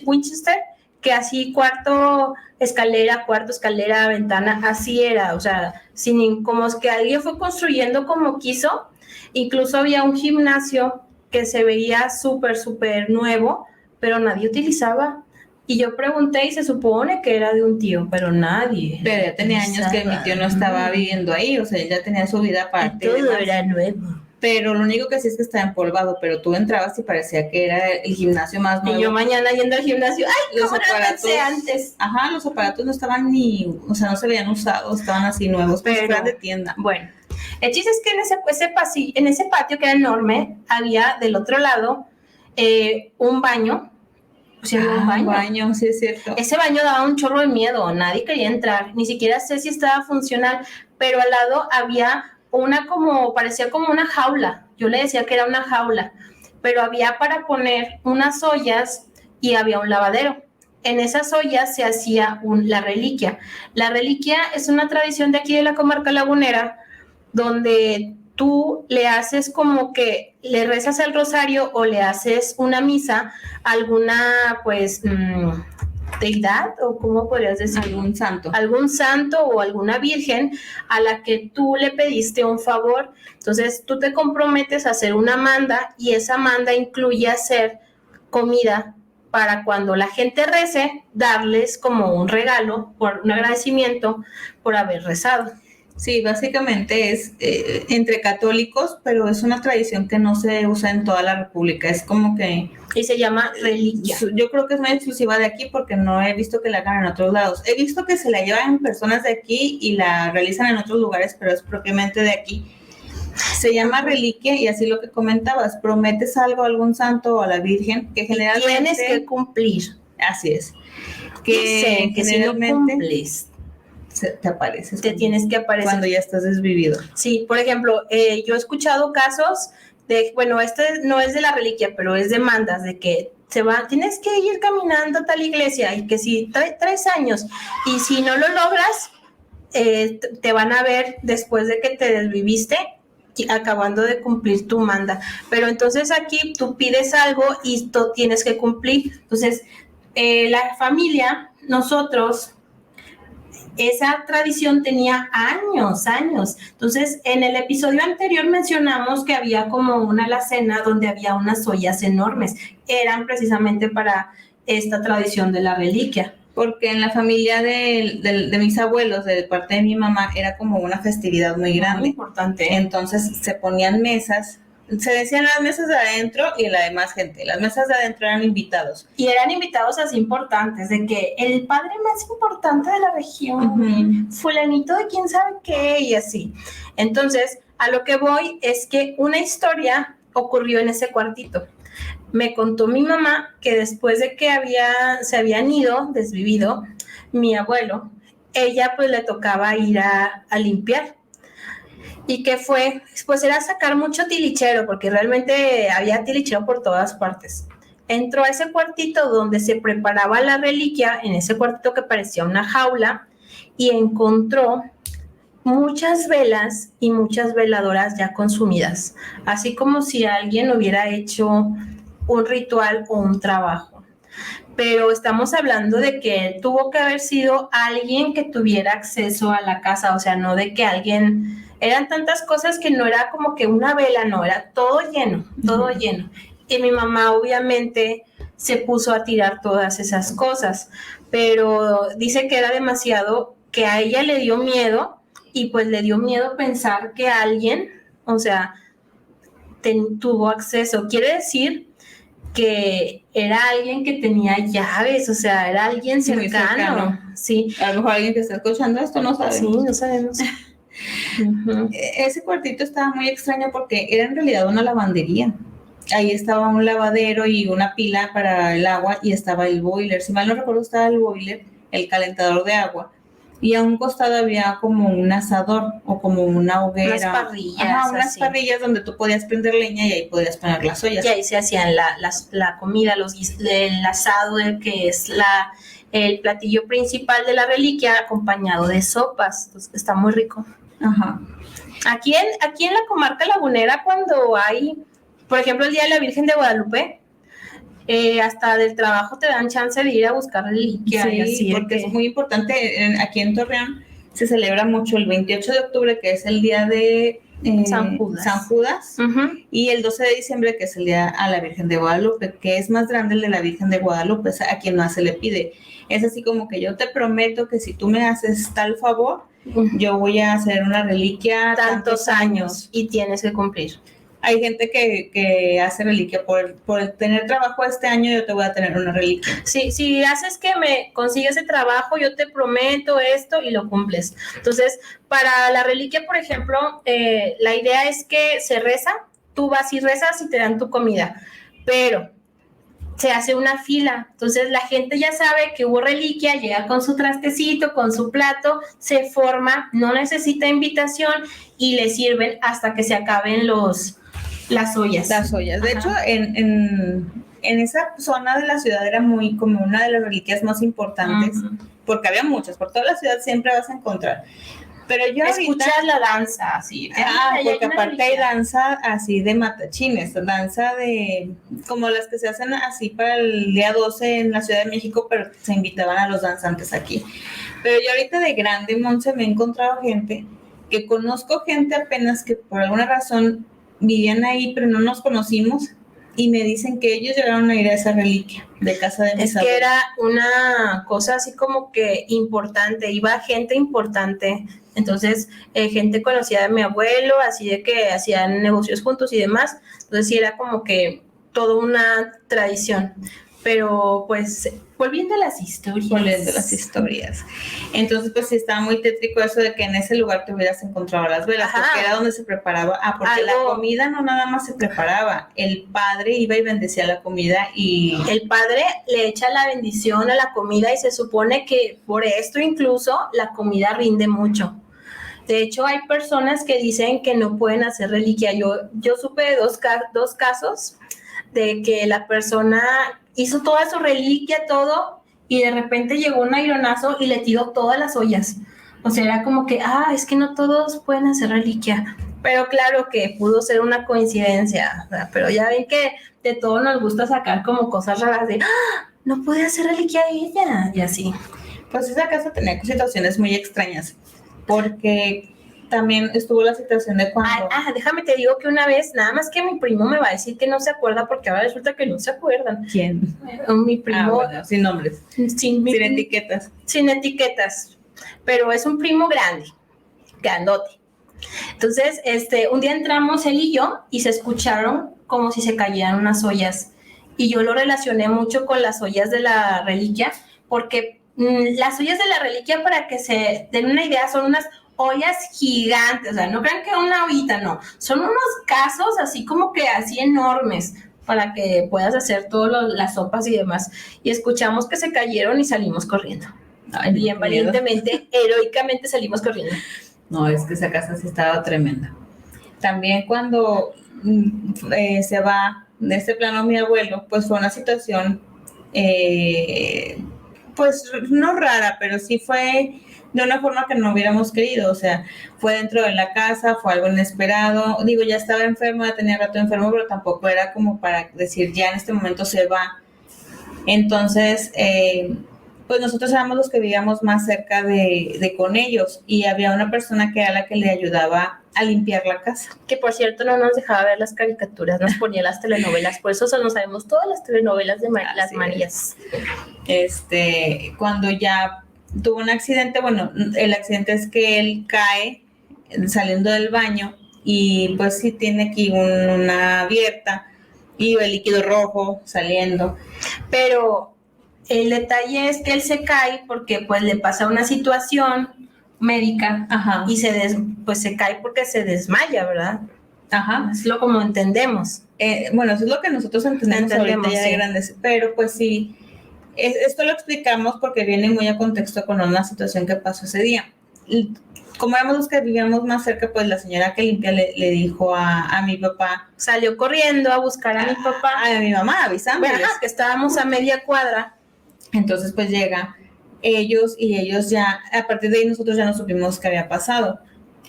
Winchester, que así cuarto, escalera, ventana, así era, o sea, como es que alguien fue construyendo como quiso. Incluso había un gimnasio que se veía súper nuevo, pero nadie utilizaba. Y yo pregunté y se supone que era de un tío, pero nadie. Pero ya tenía años que mi tío no estaba viviendo ahí, o sea, él ya tenía su vida aparte. Todo era nuevo. Pero lo único que sí es que estaba empolvado, pero tú entrabas y parecía que era el gimnasio más nuevo. Y yo mañana yendo al gimnasio, ¡ay, los aparatos! Antes. Ajá, los aparatos no estaban no se veían usados, estaban así nuevos, pero eran de tienda. Bueno, el chiste es que en ese patio que era enorme, había del otro lado un baño. Un baño, sí es cierto. Ese baño daba un chorro de miedo, nadie quería entrar, ni siquiera sé si estaba funcional, pero al lado había parecía como una jaula, yo le decía que era una jaula, pero había para poner unas ollas y había un lavadero. En esas ollas se hacía la reliquia. La reliquia es una tradición de aquí de la comarca lagunera, donde tú le haces como que le rezas el rosario o le haces una misa a alguna, deidad, o cómo podrías decir, algún santo o alguna virgen a la que tú le pediste un favor. Entonces tú te comprometes a hacer una manda, y esa manda incluye hacer comida para cuando la gente rece, darles como un regalo, por un agradecimiento por haber rezado. Sí, básicamente es entre católicos, pero es una tradición que no se usa en toda la República. Es como que... Y se llama reliquia. Yo creo que es muy exclusiva de aquí porque no he visto que la hagan en otros lados. He visto que se la llevan personas de aquí y la realizan en otros lugares, pero es propiamente de aquí. Se llama reliquia y así lo que comentabas, prometes algo a algún santo o a la Virgen que generalmente... Tienes que cumplir. Así es. Que generalmente... Si no cumples, te apareces. Te tienes que aparecer. Cuando ya estás desvivido. Sí, por ejemplo, yo he escuchado casos de, este no es de la reliquia, pero es de mandas, de que tienes que ir caminando a tal iglesia, y que si traes años, y si no lo logras, te van a ver después de que te desviviste, acabando de cumplir tu manda. Pero entonces aquí tú pides algo y tú tienes que cumplir. Entonces, la familia, nosotros... Esa tradición tenía años. Entonces, en el episodio anterior mencionamos que había como una alacena donde había unas ollas enormes. Eran precisamente para esta tradición de la reliquia. porque en la familia de mis abuelos, de parte de mi mamá, era como una festividad muy grande. Muy importante. Entonces se ponían mesas, se decían las mesas de adentro y la demás gente. Las mesas de adentro eran invitados. Y eran invitados así importantes, de que el padre más importante de la región, fulanito de quién sabe qué, y así. Entonces, a lo que voy es que una historia ocurrió en ese cuartito. Me contó mi mamá que después de que se habían ido, desvivido, mi abuelo, ella pues le tocaba ir a limpiar. ¿Y qué fue? Pues era sacar mucho tilichero, porque realmente había tilichero por todas partes. Entró a ese cuartito donde se preparaba la reliquia, en ese cuartito que parecía una jaula, y encontró muchas velas y muchas veladoras ya consumidas, así como si alguien hubiera hecho un ritual o un trabajo. Pero estamos hablando de que tuvo que haber sido alguien que tuviera acceso a la casa, o sea, no de que alguien... Eran tantas cosas que no era como que una vela, no, era todo lleno, todo lleno. Y mi mamá obviamente se puso a tirar todas esas cosas, pero dice que era demasiado, que a ella le dio miedo, y pues le dio miedo pensar que alguien, o sea, tuvo acceso. Quiere decir que era alguien que tenía llaves, o sea, era alguien cercano. Sí. A lo mejor alguien que está escuchando esto no sabe. Sí, no sabemos. Ese cuartito estaba muy extraño porque era en realidad una lavandería. Ahí estaba un lavadero y una pila para el agua, y estaba el boiler. Si mal no recuerdo, estaba el boiler, el calentador de agua. Y a un costado había como un asador o como una hoguera. Unas parrillas. Ajá, unas parrillas donde tú podías prender leña y ahí podías poner las ollas. Y ahí se hacían la comida, el asado, que es el platillo principal de la reliquia, acompañado de sopas. Entonces, está muy rico. Ajá. Aquí en la comarca lagunera, cuando hay, por ejemplo, el Día de la Virgen de Guadalupe, hasta del trabajo te dan chance de ir a buscar reliquia. Sí, y así, porque es muy importante. Aquí en Torreón se celebra mucho el 28 de octubre, que es el día de San Judas. Y el 12 de diciembre, que es el día a la Virgen de Guadalupe, que es más grande el de la Virgen de Guadalupe, es a quien más se le pide. Es así como que yo te prometo que si tú me haces tal favor, yo voy a hacer una reliquia tantos años, y tienes que cumplir. Hay gente que hace reliquia por tener trabajo este año, yo te voy a tener una reliquia. Sí, si haces que me consiga ese trabajo, yo te prometo esto, y lo cumples. Entonces, para la reliquia, por ejemplo, la idea es que se reza, tú vas y rezas y te dan tu comida, pero se hace una fila. Entonces la gente ya sabe que hubo reliquia, llega con su trastecito, con su plato, se forma, no necesita invitación, y le sirven hasta que se acaben las ollas. Las ollas. De Ajá. hecho, en esa zona de la ciudad era muy como una de las reliquias más importantes, porque había muchas, por toda la ciudad siempre vas a encontrar. Pero yo escuchas la danza, así. Porque aparte hay danza así de matachines, danza de como las que se hacen así para el día 12 en la Ciudad de México, pero se invitaban a los danzantes aquí. Pero yo ahorita de grande, Monse, me he encontrado gente, que conozco gente apenas que por alguna razón vivían ahí, pero no nos conocimos, y me dicen que ellos llegaron a ir a esa reliquia de casa de mis abuelos. Es que era una cosa así como que importante, iba gente importante, entonces gente conocida de mi abuelo, así de que hacían negocios juntos y demás, entonces sí era como que toda una tradición. Pero pues volviendo a las historias. Entonces pues sí estaba muy tétrico eso de que en ese lugar te hubieras encontrado las velas. Ajá. Porque era donde se preparaba, porque la comida no nada más se preparaba, el padre iba y bendecía la comida, y el padre le echa la bendición a la comida, y se supone que por esto incluso la comida rinde mucho. De hecho, hay personas que dicen que no pueden hacer reliquia. Yo supe de dos casos de que la persona hizo toda su reliquia, todo, y de repente llegó un aironazo y le tiró todas las ollas. O sea, era como que, es que no todos pueden hacer reliquia. Pero claro que pudo ser una coincidencia, ¿verdad? Pero ya ven que de todo nos gusta sacar como cosas raras de, no puede hacer reliquia ella, y así. Pues esa casa tenía situaciones muy extrañas, porque también estuvo la situación de cuando... Déjame te digo que una vez, nada más que mi primo me va a decir que no se acuerda, porque ahora resulta que no se acuerdan. ¿Quién? Mi primo... bueno, sin nombres. Sin etiquetas. Sin etiquetas, pero es un primo grandote. Entonces, un día entramos él y yo y se escucharon como si se cayeran unas ollas. Y yo lo relacioné mucho con las ollas de la reliquia, porque las ollas de la reliquia, para que se den una idea, son unas ollas gigantes. O sea, no crean que una ollita, no. Son unos casos así como que así enormes, para que puedas hacer todas las sopas y demás. Y escuchamos que se cayeron y salimos corriendo. Bien valientemente, heroicamente salimos corriendo. No, es que esa casa sí estaba tremenda. También cuando se va de este plano mi abuelo, pues fue una situación, pues no rara, pero sí fue de una forma que no hubiéramos querido. O sea, fue dentro de la casa, fue algo inesperado. Digo, ya estaba enfermo, ya tenía rato enfermo, pero tampoco era como para decir ya en este momento se va. Entonces, pues nosotros éramos los que vivíamos más cerca de con ellos, y había una persona que era la que le ayudaba a limpiar la casa. Que por cierto no nos dejaba ver las caricaturas, nos ponía las telenovelas, por eso solo sabemos todas las telenovelas de las Marías. Cuando ya tuvo un accidente, bueno, el accidente es que él cae saliendo del baño y pues sí tiene aquí una abierta y el líquido rojo saliendo. Pero el detalle es que él se cae porque pues le pasa una situación médica. Ajá. Y pues se cae porque se desmaya, ¿verdad? Ajá. Es lo como entendemos. Bueno, eso es lo que nosotros entendemos ahorita ya de grandes, pero pues sí, esto lo explicamos porque viene muy a contexto con una situación que pasó ese día. Y como éramos los que vivíamos más cerca, pues la señora que limpia le dijo a mi papá. Salió corriendo a buscar a mi papá. A mi mamá, avisándoles. Bueno, que estábamos a media cuadra. Entonces pues llega ellos ya, a partir de ahí nosotros ya no supimos qué había pasado.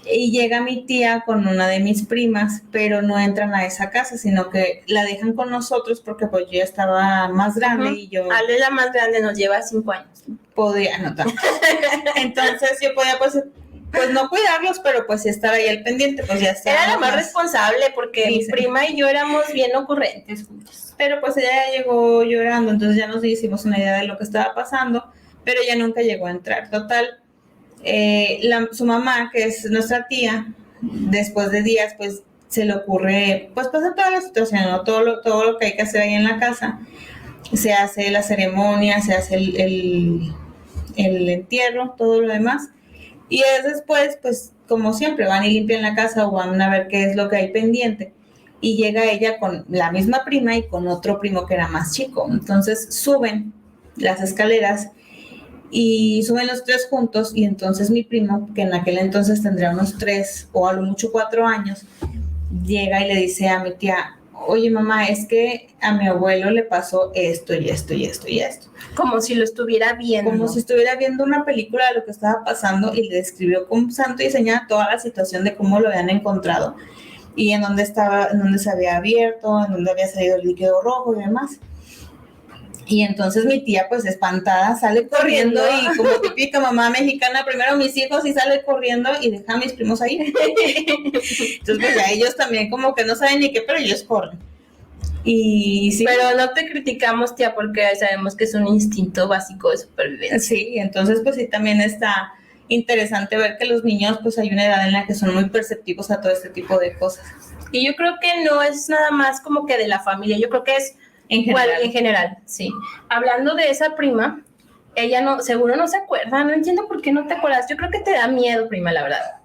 Y llega mi tía con una de mis primas, pero no entran a esa casa, sino que la dejan con nosotros porque pues yo ya estaba más grande. Y yo... Ale, la más grande, nos lleva 5 años. Podía, no tanto. Entonces yo podía pues no cuidarlos, pero pues sí estar ahí al pendiente, pues ya está. Era la más responsable porque mi prima y yo éramos bien ocurrentes juntos. Pero pues ella ya llegó llorando, entonces ya nos hicimos una idea de lo que estaba pasando, pero ella nunca llegó a entrar. Total, su mamá, que es nuestra tía, después de días, pues se le ocurre, pues pasa toda la situación, ¿no? Todo lo que hay que hacer ahí en la casa. Se hace la ceremonia, se hace el entierro, todo lo demás. Y después, pues como siempre, van y limpian la casa o van a ver qué es lo que hay pendiente. Y llega ella con la misma prima y con otro primo que era más chico. Entonces suben las escaleras y suben los 3 juntos, y entonces mi primo, que en aquel entonces tendría unos 3 o a lo mucho 4 años, llega y le dice a mi tía: oye mamá, es que a mi abuelo le pasó esto y esto y esto y esto. Como si lo estuviera viendo. Como si estuviera viendo una película de lo que estaba pasando, y le describió con santo y señal toda la situación de cómo lo habían encontrado y en dónde estaba, en dónde se había abierto, en dónde había salido el líquido rojo y demás. Y entonces mi tía, pues espantada, sale corriendo y como típica mamá mexicana, primero mis hijos, y sale corriendo y deja a mis primos ahí. Entonces pues ya ellos también como que no saben ni qué, pero ellos corren. Y sí. Pero no te criticamos, tía, porque sabemos que es un instinto básico de supervivencia. Sí, entonces pues sí, también está interesante ver que los niños, pues hay una edad en la que son muy perceptivos a todo este tipo de cosas. Y yo creo que no es nada más como que de la familia, yo creo que es en general, sí. Hablando de esa prima, ella no, seguro no se acuerda, no entiendo por qué no te acuerdas. Yo creo que te da miedo, prima, la verdad.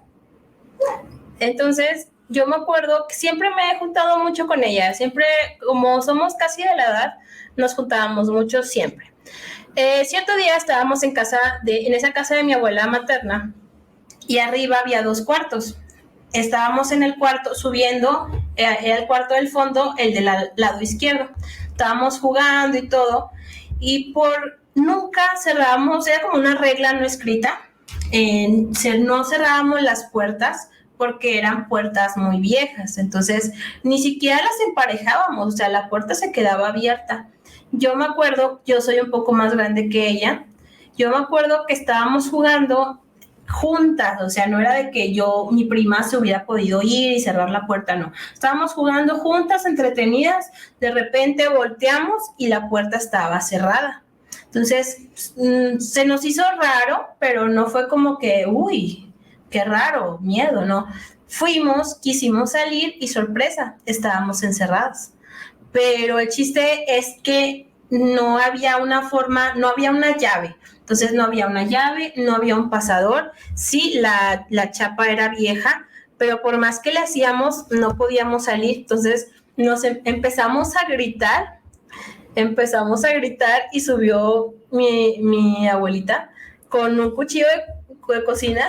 Entonces, yo me acuerdo que siempre me he juntado mucho con ella, siempre, como somos casi de la edad, nos juntábamos mucho siempre. Cierto día estábamos en esa casa de mi abuela materna, y arriba había 2 cuartos. Estábamos en el cuarto subiendo, era el cuarto del fondo, el del lado izquierdo. Estábamos jugando y todo, y nunca cerrábamos, era como una regla no escrita, no cerrábamos las puertas porque eran puertas muy viejas, entonces ni siquiera las emparejábamos, o sea, la puerta se quedaba abierta. Yo me acuerdo, yo soy un poco más grande que ella, yo me acuerdo que estábamos jugando juntas, o sea, no era de que mi prima se hubiera podido ir y cerrar la puerta, no. Estábamos jugando juntas, entretenidas, de repente volteamos y la puerta estaba cerrada. Entonces, se nos hizo raro, pero no fue como que, uy, qué raro, miedo, no. Fuimos, quisimos salir y sorpresa, estábamos encerradas. Pero el chiste es que no había una forma, no había una llave. Entonces no había una llave, no había un pasador. Sí, la chapa era vieja, pero por más que le hacíamos, no podíamos salir. Entonces nos empezamos a gritar y subió mi abuelita con un cuchillo de cocina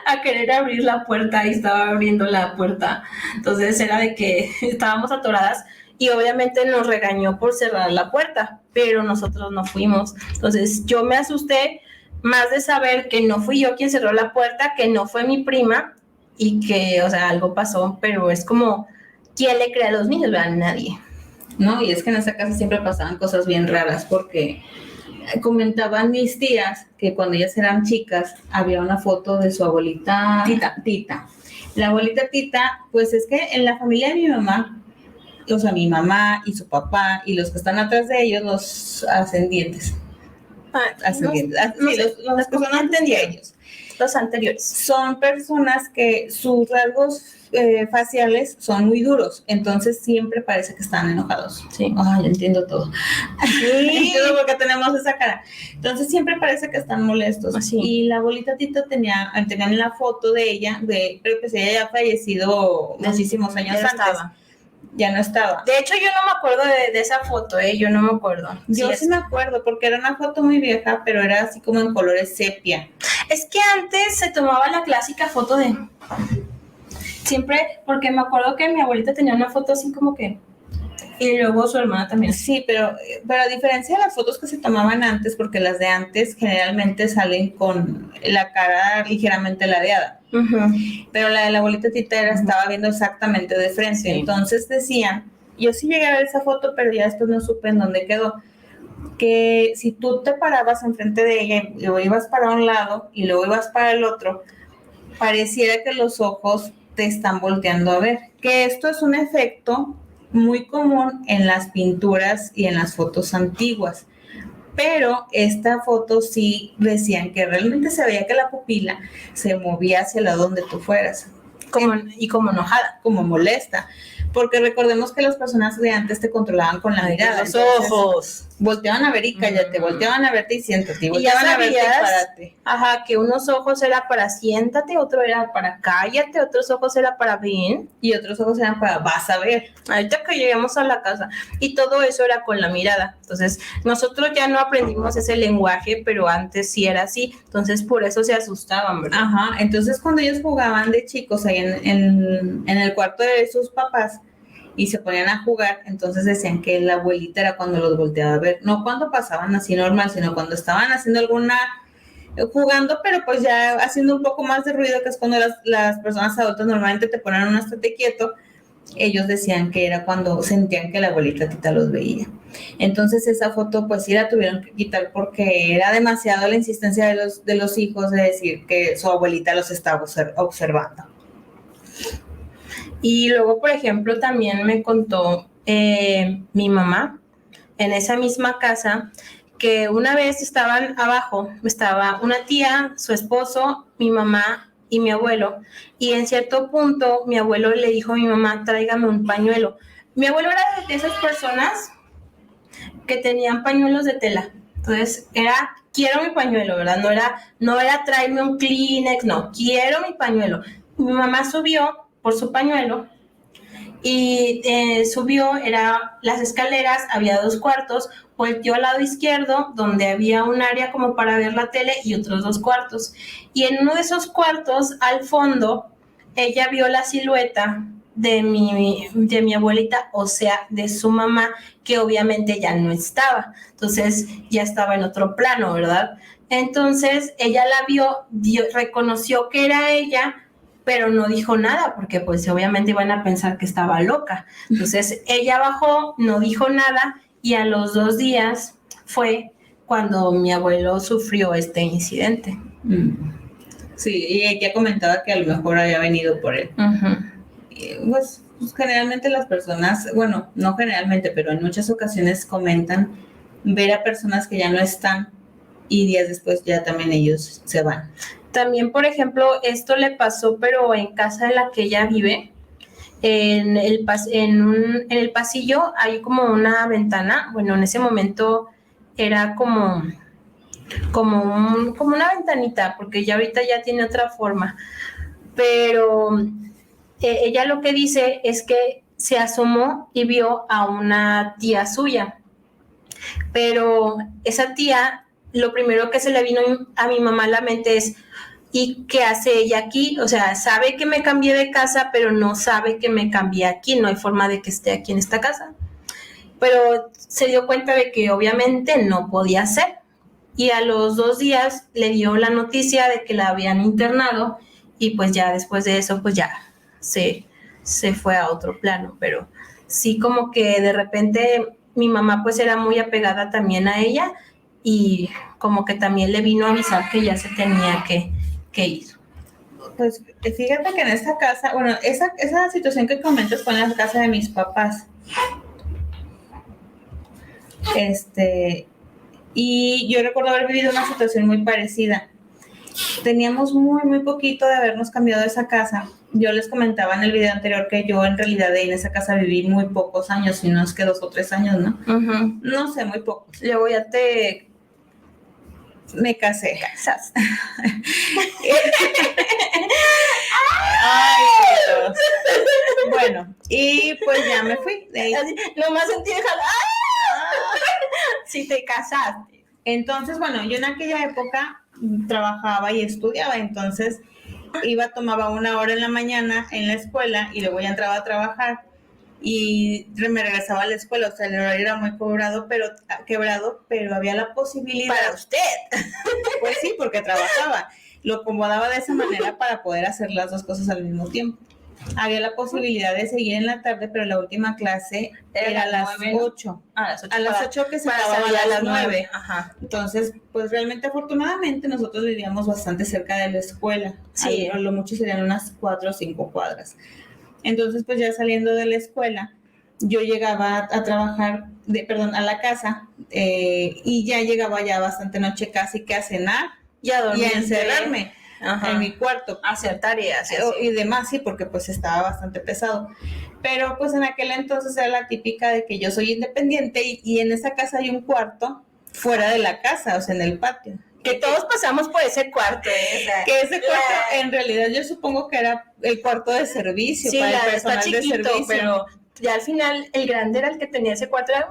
a querer abrir la puerta y estaba abriendo la puerta. Entonces era de que estábamos atoradas y obviamente nos regañó por cerrar la puerta, pero nosotros no fuimos. Entonces yo me asusté más de saber que no fui yo quien cerró la puerta, que no fue mi prima y que, o sea, algo pasó, pero es como, ¿quién le cree a los niños? ¿Verdad? Nadie. No, y es que en esa casa siempre pasaban cosas bien raras porque comentaban mis tías que cuando ellas eran chicas había una foto de su abuelita Tita. La abuelita Tita, pues es que en la familia de mi mamá, o sea, mi mamá y su papá y los que están atrás de ellos, los ascendientes. Los que son antes de ellos. Los anteriores. Son personas que sus rasgos faciales son muy duros, entonces siempre parece que están enojados. Sí. Ay, entiendo todo. Sí. Entiendo por qué tenemos esa cara. Entonces siempre parece que están molestos. Sí. Y la abuelita Tita tenían la foto de ella, pero pues ella ya ha fallecido muchísimos años antes. Ya no estaba. De hecho, yo no me acuerdo de esa foto, yo no me acuerdo. Yo sí me acuerdo, porque era una foto muy vieja, pero era así como en colores sepia. Es que antes se tomaba la clásica foto de... Siempre, porque me acuerdo que mi abuelita tenía una foto así como que... Y luego su hermana también. Sí, pero a diferencia de las fotos que se tomaban antes, porque las de antes generalmente salen con la cara ligeramente ladeada. Uh-huh. Pero la de la abuelita Tita estaba viendo exactamente de frente. Sí. Entonces decían, yo sí llegué a ver esa foto, pero ya después no supe en dónde quedó, que si tú te parabas enfrente de ella y luego ibas para un lado y luego ibas para el otro, pareciera que los ojos te están volteando a ver. Que esto es un efecto muy común en las pinturas y en las fotos antiguas. Pero esta foto sí decían que realmente se veía que la pupila se movía hacia el lado donde tú fueras. Como enojada. Como molesta. Porque recordemos que las personas de antes te controlaban con la mirada. Los ojos. Volteaban a ver y cállate, volteaban a verte y siéntate. Volteaban a verte y párate. Ajá, que unos ojos era para siéntate, otro era para cállate, otros ojos era para ven. Y otros ojos eran para vas a ver. Ahorita que lleguemos a la casa. Y todo eso era con la mirada. Entonces, nosotros ya no aprendimos ese lenguaje, pero antes sí era así. Entonces, por eso se asustaban, ¿verdad? Ajá, entonces cuando ellos jugaban de chicos ahí en el cuarto de sus papás, y se ponían a jugar, entonces decían que la abuelita era cuando los volteaba a ver, no cuando pasaban así normal, sino cuando estaban haciendo jugando, pero pues ya haciendo un poco más de ruido, que es cuando las personas adultas normalmente te ponen un estate quieto. Ellos decían que era cuando sentían que la abuelita Tita los veía. Entonces esa foto pues sí la tuvieron que quitar porque era demasiado la insistencia de los hijos de decir que su abuelita los estaba observando. Y luego, por ejemplo, también me contó mi mamá en esa misma casa que una vez estaban abajo, estaba una tía, su esposo, mi mamá y mi abuelo. Y en cierto punto mi abuelo le dijo a mi mamá, tráigame un pañuelo. Mi abuelo era de esas personas que tenían pañuelos de tela. Entonces era, quiero mi pañuelo, ¿verdad? No era tráeme un Kleenex, no, quiero mi pañuelo. Mi mamá subió por su pañuelo y subió, era las escaleras, había 2 cuartos, volteó al lado izquierdo donde había un área como para ver la tele y otros 2 cuartos, y en uno de esos cuartos al fondo ella vio la silueta de mi abuelita, o sea, de su mamá, que obviamente ya no estaba, entonces ya estaba en otro plano, ¿verdad? Entonces ella la vio, reconoció que era ella, pero no dijo nada, porque pues obviamente iban a pensar que estaba loca. Entonces ella bajó, no dijo nada, y a los 2 días fue cuando mi abuelo sufrió este incidente. Sí, y ella comentaba que a lo mejor había venido por él. Pues generalmente las personas, bueno, no generalmente, pero en muchas ocasiones comentan ver a personas que ya no están y días después ya también ellos se van. También, por ejemplo, esto le pasó, pero en casa en la que ella vive, en el pasillo hay como una ventana. Bueno, en ese momento era como una ventanita, porque ya ahorita ya tiene otra forma. Pero ella lo que dice es que se asomó y vio a una tía suya. Pero esa tía, lo primero que se le vino a mi mamá a la mente es, ¿y qué hace ella aquí? O sea, sabe que me cambié de casa, pero no sabe que me cambié aquí. No hay forma de que esté aquí en esta casa. Pero se dio cuenta de que obviamente no podía ser. Y a los 2 días le dio la noticia de que la habían internado y pues ya después de eso pues ya se fue a otro plano. Pero sí, como que de repente mi mamá pues era muy apegada también a ella y como que también le vino a avisar que ya se tenía que ir. Pues fíjate que en esta casa, bueno, esa situación que comentas fue en la casa de mis papás. Y yo recuerdo haber vivido una situación muy parecida. Teníamos muy poquito de habernos cambiado de esa casa. Yo les comentaba en el video anterior que yo en realidad en esa casa viví muy pocos años, si no es que 2 o 3 años, ¿no? No sé, muy pocos. Luego ya me casé. Casaste. Ay, Dios. Bueno, y pues ya me fui. De ahí. Nomás sentí si te casaste. Entonces, bueno, yo en aquella época trabajaba y estudiaba, entonces tomaba 1 hora en la mañana en la escuela y luego ya entraba a trabajar y me regresaba a la escuela. O sea, el horario era muy quebrado, pero había la posibilidad. Para usted. Pues sí, porque trabajaba. Lo acomodaba de esa manera para poder hacer las 2 cosas al mismo tiempo. Había la posibilidad de seguir en la tarde, pero la última clase era a las 8. A las 8 que se acababa a las 9. Ajá. Entonces, pues realmente afortunadamente nosotros vivíamos bastante cerca de la escuela. Sí. A lo mucho serían unas 4 o 5 cuadras. Entonces, pues ya saliendo de la escuela, yo llegaba a trabajar, a la casa, y ya llegaba ya bastante noche casi que a cenar y a dormir, y a encerrarme en mi cuarto. A hacer tareas. Y demás, sí, porque pues estaba bastante pesado. Pero pues en aquel entonces era la típica de que yo soy independiente y en esa casa hay un cuarto fuera de la casa, o sea, en el patio. Que todos pasamos por ese cuarto, Que ese cuarto, en realidad, yo supongo que era el cuarto de servicio, sí, para el personal chiquito, de servicio. Pero ya al final, el grande era el que tenía ese cuarto, era,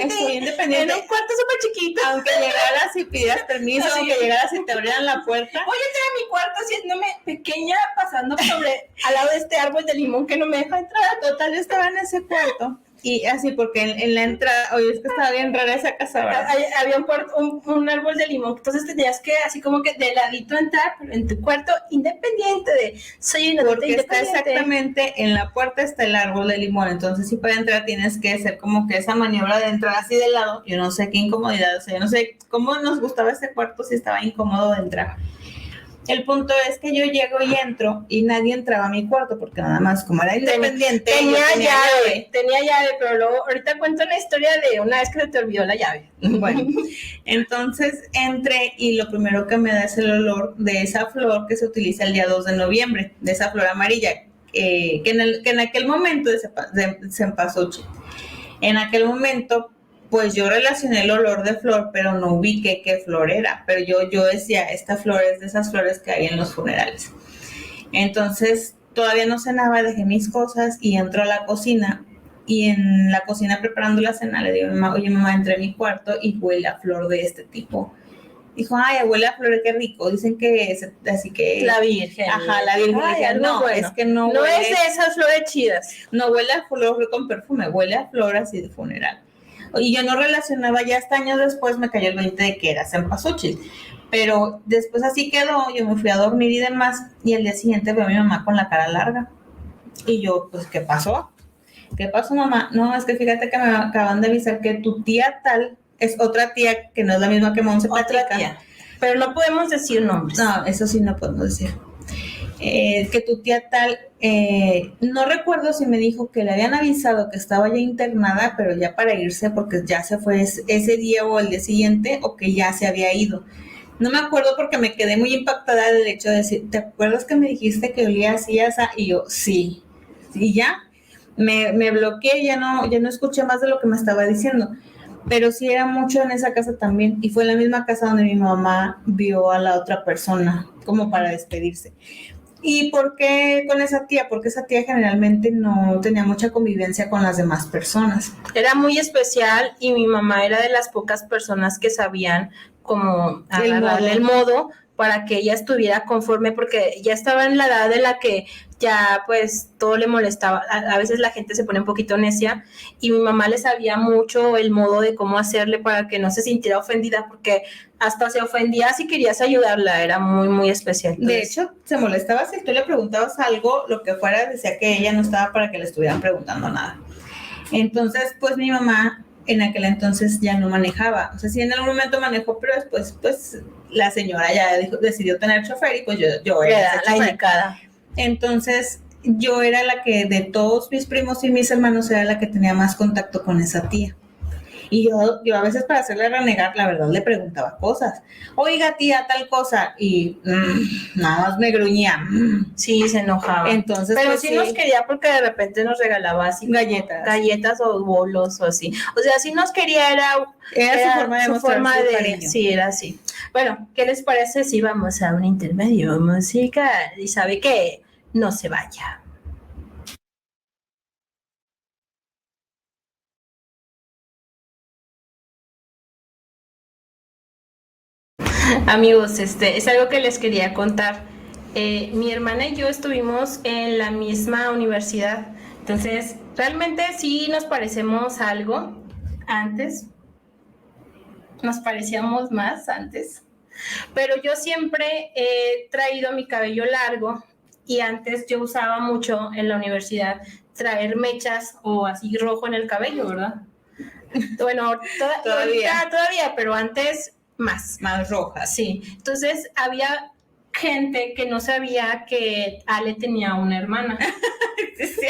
estoy independiente. En un cuarto súper chiquito. Aunque llegaras y pidas permiso, Sí. aunque llegaras y te abrieran la puerta. Voy a entrar a mi cuarto haciéndome pequeña, pasando al lado de este árbol de limón que no me deja entrar. Total, yo estaba en ese cuarto. Y así, porque en la entrada, oye, es que estaba bien rara esa casa, ¿verdad? Había un árbol de limón, entonces tenías que así como que de ladito entrar, pero en tu cuarto independiente soy una porque independiente. Está exactamente en la puerta está el árbol de limón, entonces si para entrar tienes que hacer como que esa maniobra de entrar así de lado. Yo no sé qué incomodidad, o sea, yo no sé cómo nos gustaba ese cuarto si estaba incómodo de entrar. El punto es que yo llego y entro y nadie entraba a mi cuarto porque nada más como era independiente. Tenía llave, pero luego ahorita cuento una historia de una vez que se te olvidó la llave. Bueno, entonces entré y lo primero que me da es el olor de esa flor que se utiliza el día 2 de noviembre, de esa flor amarilla, que en aquel momento de cempasúchil. En aquel momento pues yo relacioné el olor de flor, pero no ubiqué qué flor era. Pero yo decía, esta flor es de esas flores que hay en los funerales. Entonces, todavía no cenaba, dejé mis cosas y entro a la cocina. Y en la cocina preparando la cena, le digo a mi mamá, oye, mamá, entré a mi cuarto y huele a flor de este tipo. Dijo, ay, huele a flor, qué rico. Dicen que es así que... La Virgen. Ajá, la Virgen. Ay, dije, no, bueno. Es que no huele... No es de esas flores chidas. No huele a flor con perfume, huele a flor así de funeral. Y yo no relacionaba, ya hasta años después me cayó el 20 de que era cempasúchil. Pero después así quedó, yo me fui a dormir y demás, y al día siguiente veo a mi mamá con la cara larga. Y yo, pues, ¿qué pasó? ¿Qué pasó, mamá? No, es que fíjate que me acaban de avisar que tu tía tal es otra tía que no es la misma que Monse platica. Pero no podemos decir nombres. No, eso sí no podemos decir. Que tu tía tal, no recuerdo si me dijo que le habían avisado que estaba ya internada, pero ya para irse porque ya se fue ese día o el día siguiente, o que ya se había ido. No me acuerdo porque me quedé muy impactada del hecho de decir, ¿te acuerdas que me dijiste que olía así, asa? Y yo, sí. Y ya, me bloqueé, ya no escuché más de lo que me estaba diciendo. Pero sí era mucho en esa casa también. Y fue en la misma casa donde mi mamá vio a la otra persona, como para despedirse. ¿Y por qué con esa tía? Porque esa tía generalmente no tenía mucha convivencia con las demás personas. Era muy especial y mi mamá era de las pocas personas que sabían como agarrarle el modo para que ella estuviera conforme, porque ya estaba en la edad de la que ya pues todo le molestaba. A veces la gente se pone un poquito necia y mi mamá le sabía mucho el modo de cómo hacerle para que no se sintiera ofendida, porque hasta se ofendía si querías ayudarla, era muy, muy especial. Entonces, de hecho, se molestaba si tú le preguntabas algo, lo que fuera, decía que ella no estaba para que le estuvieran preguntando nada. Entonces, pues mi mamá en aquel entonces ya no manejaba. O sea, sí en algún momento manejó, pero después, pues, la señora ya decidió tener chofer y pues yo era la indicada. Entonces, yo era la que de todos mis primos y mis hermanos era la que tenía más contacto con esa tía. Y yo a veces para hacerle renegar, la verdad, le preguntaba cosas. Oiga, tía, tal cosa. Y nada más me gruñía. Sí, se enojaba. Entonces, pero pues, sí nos quería porque de repente nos regalaba así galletas o bolos o así. O sea, sí nos quería, era su forma de mostrar su cariño. Sí, era así. Bueno, ¿qué les parece si vamos a un intermedio musical? Y sabe que no se vaya. Amigos, es algo que les quería contar. Mi hermana y yo estuvimos en la misma universidad, entonces realmente sí nos parecemos algo antes, nos parecíamos más antes, pero yo siempre he traído mi cabello largo y antes yo usaba mucho en la universidad traer mechas o así rojo en el cabello, ¿verdad? Bueno, todavía, pero antes más rojas. Sí, entonces había gente que no sabía que Ale tenía una hermana. ¿Sí?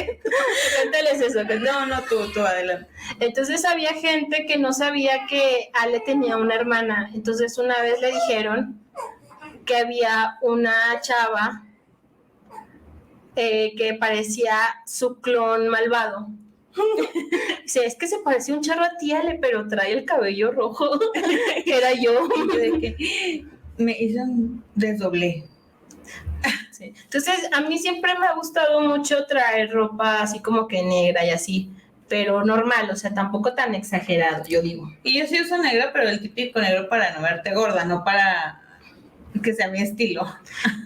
Cuéntales eso. No, tú adelante. Entonces había gente que no sabía que Ale tenía una hermana. Entonces una vez le dijeron que había una chava que parecía su clon malvado. Sí, es que se parece un charro a ti, Ale, pero trae el cabello rojo. Era yo. De que me hizo un desdoblé. Sí. Entonces, a mí siempre me ha gustado mucho traer ropa así como que negra y así, pero normal, o sea, tampoco tan exagerado, yo digo. Y yo sí uso negro, pero el típico negro para no verte gorda, no para que sea mi estilo.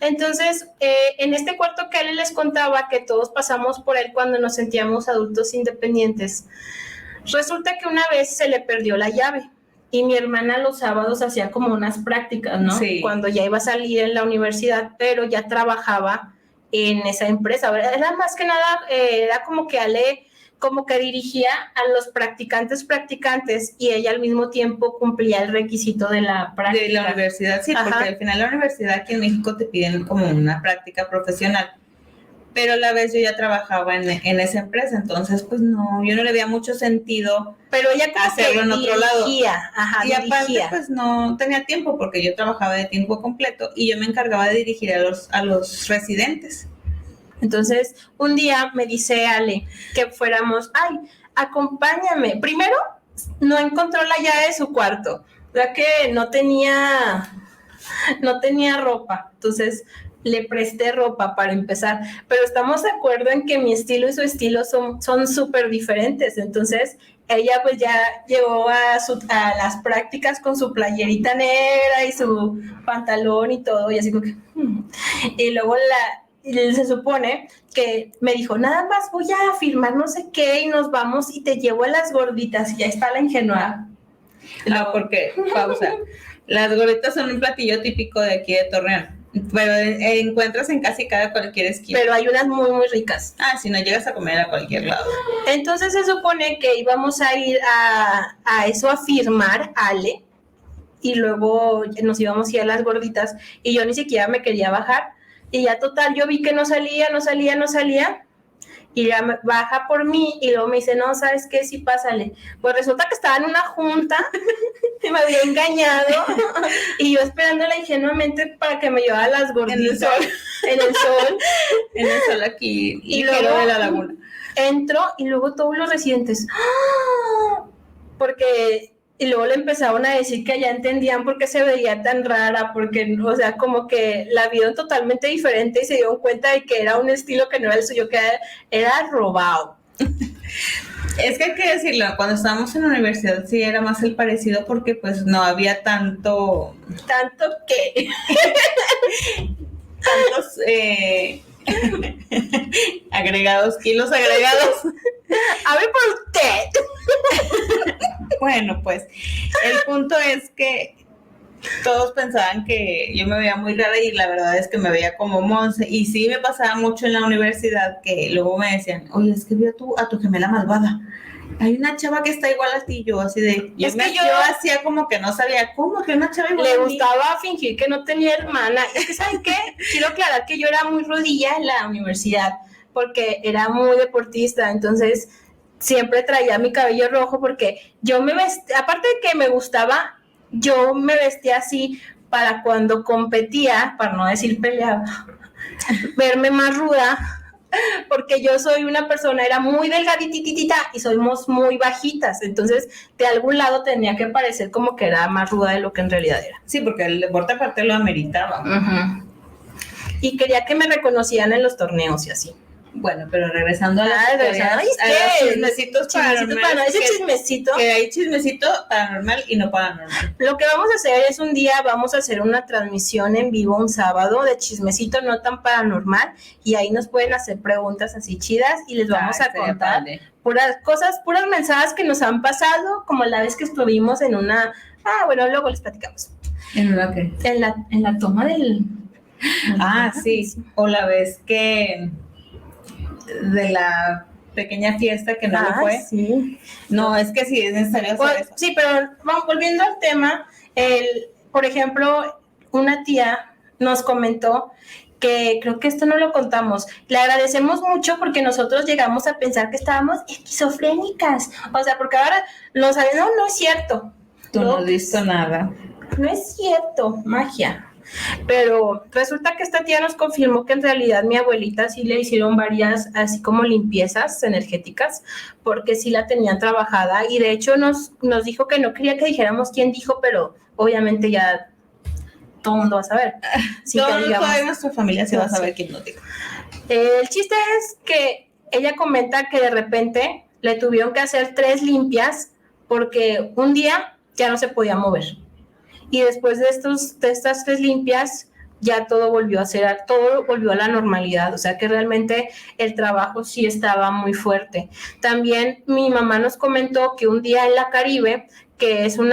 Entonces, en este cuarto que él les contaba que todos pasamos por él cuando nos sentíamos adultos independientes, resulta que una vez se le perdió la llave y mi hermana los sábados hacía como unas prácticas, ¿no? Sí. Cuando ya iba a salir en la universidad, pero ya trabajaba en esa empresa. Era más que nada, era como que Ale como que dirigía a los practicantes y ella al mismo tiempo cumplía el requisito de la práctica. De la universidad, sí. Ajá. Porque al final la universidad aquí en México te piden como una práctica profesional, pero a la vez yo ya trabajaba en esa empresa, entonces pues no, yo no le veía mucho sentido, pero ella hacerlo en otro lado. Ajá, y aparte pues no tenía tiempo porque yo trabajaba de tiempo completo y yo me encargaba de dirigir a los residentes. Entonces, un día me dice Ale que fuéramos, acompáñame. Primero, no encontró la llave de su cuarto, ya que no tenía ropa. Entonces, le presté ropa para empezar. Pero estamos de acuerdo en que mi estilo y su estilo son súper diferentes. Entonces, ella pues ya llegó a las prácticas con su playerita negra y su pantalón y todo. Y así como que... Y luego se supone que me dijo, nada más voy a firmar no sé qué y nos vamos y te llevo a las gorditas. Y ya está la ingenuada. No, porque, pausa, las gorditas son un platillo típico de aquí de Torreón, pero encuentras en casi cualquier esquina. Pero hay unas muy, muy ricas. Si no llegas a comer a cualquier lado. Entonces se supone que íbamos a ir a eso, a firmar, Ale. y luego nos íbamos a ir a las gorditas y yo ni siquiera me quería bajar y ya total, yo vi que no salía y ya me baja por mí y luego me dice, no, ¿sabes qué? Sí, pásale. Pues resulta que estaba en una junta y me había engañado y yo esperándola ingenuamente para que me llevara a las gorditas. En el sol aquí y luego de la laguna. Entro y luego todos los residentes, ¡ah! Porque y luego le empezaron a decir que ya entendían por qué se veía tan rara, porque, o sea, como que la vieron totalmente diferente y se dieron cuenta de que era un estilo que no era el suyo, que era robado. Es que hay que decirlo, cuando estábamos en la universidad sí era más el parecido porque pues no había tanto que tantos kilos agregados. A ver por usted. Bueno, pues el punto es que todos pensaban que yo me veía muy rara y la verdad es que me veía como Monse. Y sí me pasaba mucho en la universidad que luego me decían, oye, es que vi a tu gemela malvada. Hay una chava que está igual a ti, yo así de... Yo hacía como que no sabía cómo que una chava igual le a mí. gustaba fingir que no tenía hermana. Es que, ¿saben qué? Quiero aclarar que yo era muy rodilla en la universidad porque era muy deportista, entonces siempre traía mi cabello rojo porque yo me vestía, aparte de que me gustaba, yo me vestía así para cuando competía, para no decir peleaba, verme más ruda, porque yo soy una persona, era muy delgadititita y somos muy bajitas, entonces de algún lado tenía que parecer como que era más ruda de lo que en realidad era. Sí, porque el deporte aparte lo ameritaba. Uh-huh. Y quería que me reconocieran en los torneos y así. Bueno, pero regresando a los chismecitos paranormales. Que hay chismecito paranormal y no paranormal. Lo que vamos a hacer es vamos a hacer una transmisión en vivo un sábado de chismecito no tan paranormal y ahí nos pueden hacer preguntas así chidas y les vamos a contar puras cosas, puras mensajes que nos han pasado, como la vez que estuvimos en una... bueno, luego les platicamos. ¿En una qué? En la toma del... Sí. O la vez que... de la pequeña fiesta que no le fue. Sí. No, es que sí es necesario hacer eso. Sí, pero vamos, volviendo al tema, por ejemplo, una tía nos comentó que creo que esto no lo contamos. Le agradecemos mucho porque nosotros llegamos a pensar que estábamos esquizofrénicas. O sea, porque ahora no es cierto. Tú no has visto nada. No es cierto, magia. Pero resulta que esta tía nos confirmó que en realidad mi abuelita sí le hicieron varias así como limpiezas energéticas porque sí la tenían trabajada y de hecho nos dijo que no quería que dijéramos quién dijo, pero obviamente ya todo el mundo va a saber. Toda nuestra familia se va a saber quién nos dijo. El chiste es que ella comenta que de repente le tuvieron que hacer 3 limpias porque un día ya no se podía mover. Y después de estas 3 limpias, ya todo volvió a la normalidad. O sea que realmente el trabajo sí estaba muy fuerte. También mi mamá nos comentó que un día en la Caribe, que es un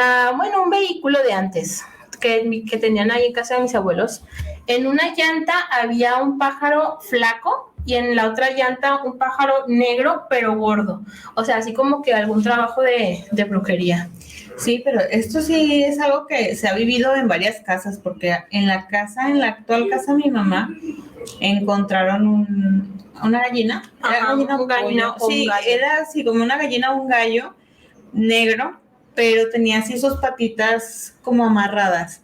vehículo de antes, que tenían ahí en casa de mis abuelos, en una llanta había un pájaro flaco y en la otra llanta un pájaro negro pero gordo. O sea, así como que algún trabajo de brujería. Sí, pero esto sí es algo que se ha vivido en varias casas, porque en la actual casa de mi mamá, encontraron una gallina. Un gallo. Sí, era así como una gallina o un gallo negro, pero tenía así sus patitas como amarradas.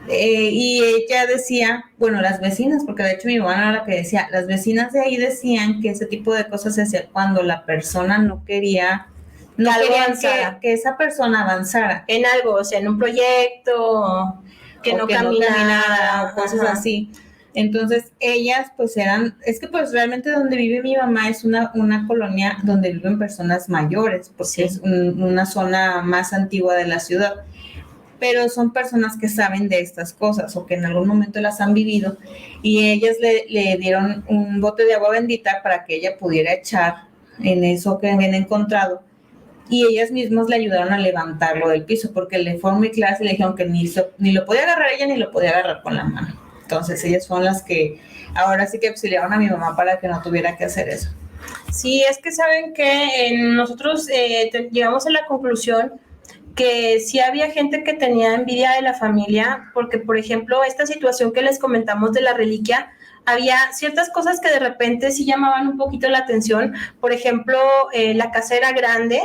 Y ella decía, las vecinas, porque de hecho mi mamá era la que decía, las vecinas de ahí decían que ese tipo de cosas se hacía cuando la persona no querían que esa persona avanzara en algo, o sea, en un proyecto, que no caminara o cosas así. Entonces ellas pues realmente donde vive mi mamá es una colonia donde viven personas mayores, porque es una zona más antigua de la ciudad, pero son personas que saben de estas cosas o que en algún momento las han vivido y ellas le dieron un bote de agua bendita para que ella pudiera echar en eso que habían encontrado. Y ellas mismas le ayudaron a levantarlo del piso, porque le fue muy claro y le dijeron que ni lo podía agarrar ella ni lo podía agarrar con la mano. Entonces ellas son las que ahora sí que auxiliaron a mi mamá para que no tuviera que hacer eso. Sí, es que saben que nosotros llegamos a la conclusión que sí había gente que tenía envidia de la familia, porque, por ejemplo, esta situación que les comentamos de la reliquia, había ciertas cosas que de repente sí llamaban un poquito la atención. Por ejemplo, la casa era grande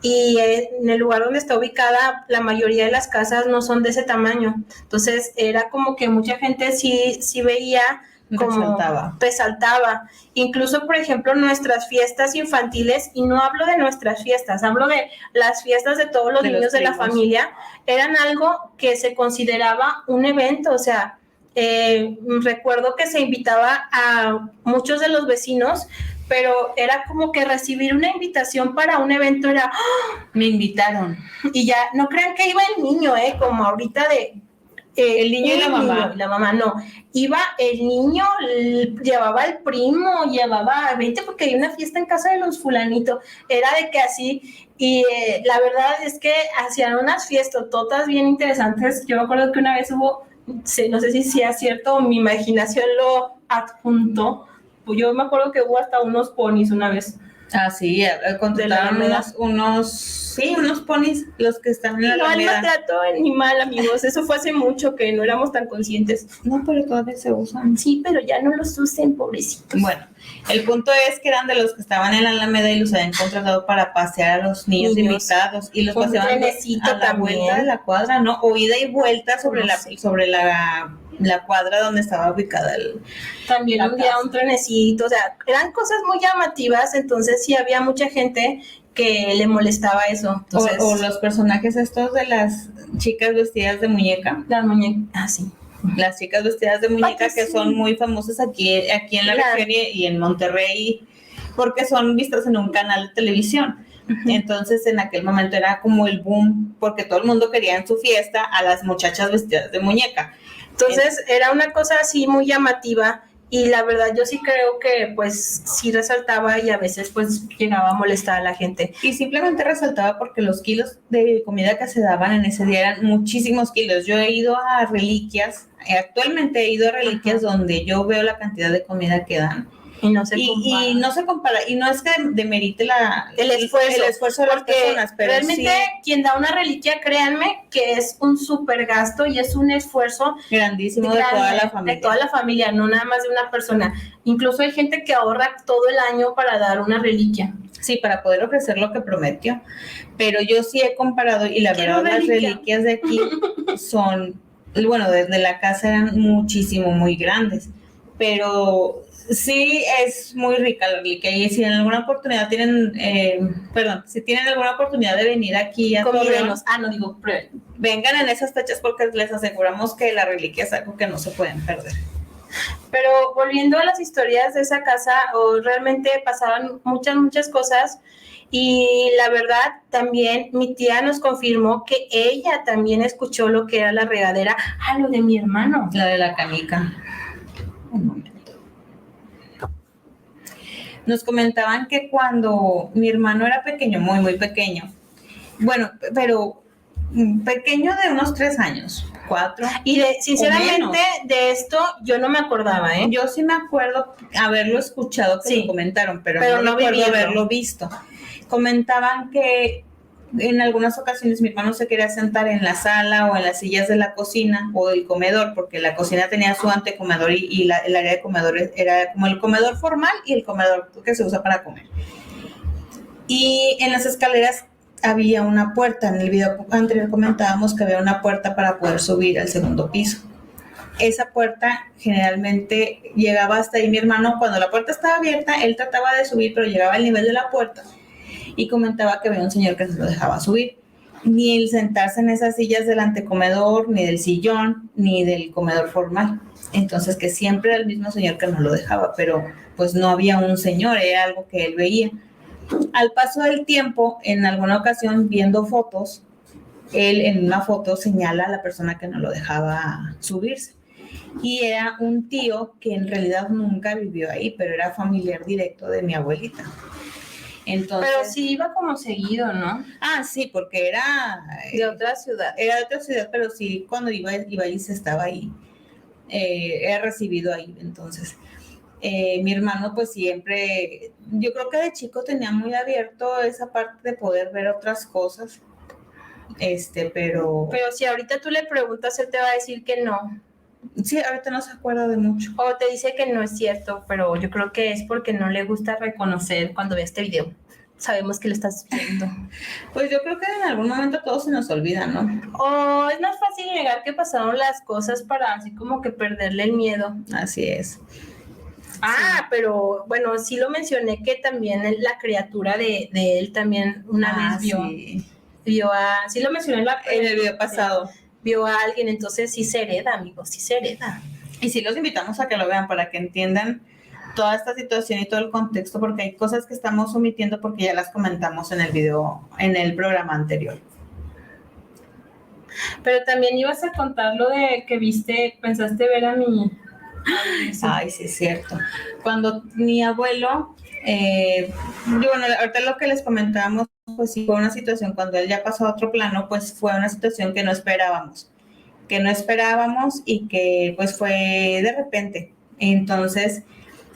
y en el lugar donde está ubicada, la mayoría de las casas no son de ese tamaño. Entonces, era como que mucha gente sí veía como resaltaba. Incluso, por ejemplo, nuestras fiestas infantiles, y no hablo de nuestras fiestas, hablo de las fiestas de todos los niños de la familia, eran algo que se consideraba un evento. O sea, recuerdo que se invitaba a muchos de los vecinos, pero era como que recibir una invitación para un evento era, ¡oh! Me invitaron. Y ya, no crean que iba el niño, como ahorita de... el niño y la mamá. Niño, la mamá no. Iba el niño, llevaba al primo, llevaba 20 porque hay una fiesta en casa de los fulanitos. Era de que así, y la verdad es que hacían unas fiestototas bien interesantes. Yo me acuerdo que una vez hubo, no sé si sea cierto, mi imaginación lo adjuntó. Pues yo me acuerdo que hubo hasta unos ponis una vez. Ah, sí, contrataron unos ponis, los que están en la Alameda. No, maltrato animal, amigos. Eso fue hace mucho que no éramos tan conscientes. No, pero todavía se usan. Sí, pero ya no los usen, pobrecitos. Bueno, el punto es que eran de los que estaban en la Alameda y los habían contratado para pasear a los niños invitados. Y los paseaban a la vuelta de la cuadra, ¿no? O ida y vuelta sobre la cuadra donde estaba ubicada también un día un trenecito. O sea, eran cosas muy llamativas. Entonces sí había mucha gente que le molestaba eso. Entonces, o los personajes estos de las chicas vestidas de muñeca. Las muñecas, sí. Las chicas vestidas de muñeca que son muy famosas aquí en la región y en Monterrey, porque son vistas en un canal de televisión. Entonces en aquel momento era como el boom, porque todo el mundo quería en su fiesta a las muchachas vestidas de muñeca. Entonces era una cosa así muy llamativa. Y la verdad yo sí creo que pues sí resaltaba y a veces pues llegaba a molestar a la gente. Y simplemente resaltaba porque los kilos de comida que se daban en ese día eran muchísimos kilos. Yo he ido a reliquias, actualmente he ido a reliquias donde yo veo la cantidad de comida que dan. Y no se compara. Y no se compara, y no es que demerite el esfuerzo de las porque personas, pero realmente sí, quien da una reliquia, créanme que es un súper gasto y es un esfuerzo grandísimo de toda la familia. De toda la familia, no nada más de una persona. Incluso hay gente que ahorra todo el año para dar una reliquia. Sí, para poder ofrecer lo que prometió. Pero yo sí he comparado, y la verdad las reliquias de aquí son, bueno, desde la casa eran muchísimo, muy grandes, pero sí es muy rica la reliquia. Y si en alguna oportunidad si tienen alguna oportunidad de venir aquí a Torreón, vengan en esas fechas porque les aseguramos que la reliquia es algo que no se pueden perder. Pero volviendo a las historias de esa casa, realmente pasaban muchas cosas. Y la verdad, también mi tía nos confirmó que ella también escuchó lo que era la regadera. Lo de mi hermano. La de la canica. Un momento. Nos comentaban que cuando mi hermano era pequeño, muy, muy pequeño, bueno, pero pequeño de unos 3 años, 4. Y sinceramente, de esto yo no me acordaba, ¿eh? Yo sí me acuerdo haberlo escuchado, que lo comentaron, pero no recuerdo haberlo visto. Comentaban que en algunas ocasiones mi hermano se quería sentar en la sala o en las sillas de la cocina o del comedor, porque la cocina tenía su antecomedor y el área de comedores era como el comedor formal y el comedor que se usa para comer. Y en las escaleras había una puerta. En el video anterior comentábamos que había una puerta para poder subir al segundo piso. Esa puerta generalmente llegaba hasta ahí mi hermano. Cuando la puerta estaba abierta, él trataba de subir, pero llegaba al nivel de la puerta. Y comentaba que había un señor que no lo dejaba subir, ni el sentarse en esas sillas del antecomedor, ni del sillón, ni del comedor formal. Entonces que siempre era el mismo señor que no lo dejaba, pero pues no había un señor, era algo que él veía. Al paso del tiempo, en alguna ocasión viendo fotos, él en una foto señala a la persona que no lo dejaba subirse. Y era un tío que en realidad nunca vivió ahí, pero era familiar directo de mi abuelita. Entonces, pero sí iba como seguido, ¿no? Sí, porque era de otra ciudad. Era de otra ciudad, pero sí, cuando iba y se estaba ahí, era recibido ahí. Entonces, mi hermano pues siempre, yo creo que de chico tenía muy abierto esa parte de poder ver otras cosas. pero si ahorita tú le preguntas, él te va a decir que no. Sí, ahorita no se acuerda de mucho. O te dice que no es cierto, pero yo creo que es porque no le gusta reconocer cuando ve este video. Sabemos que lo estás viendo. Pues yo creo que en algún momento todo se nos olvida, ¿no? O es más fácil negar que pasaron las cosas para así como que perderle el miedo. Así es. Sí. Pero bueno, sí lo mencioné que también la criatura de él también una vez vio a... Sí lo mencioné en el video pasado. Vio a alguien, entonces sí se hereda, amigos, sí se hereda. Y sí los invitamos a que lo vean para que entiendan toda esta situación y todo el contexto, porque hay cosas que estamos omitiendo porque ya las comentamos en el video, en el programa anterior. Pero también ibas a contar lo de que pensaste ver a mi... Ay, sí, es cierto. Cuando mi abuelo, bueno, ahorita lo que les comentábamos, pues sí fue una situación, cuando él ya pasó a otro plano, pues fue una situación que no esperábamos y que pues fue de repente. Entonces,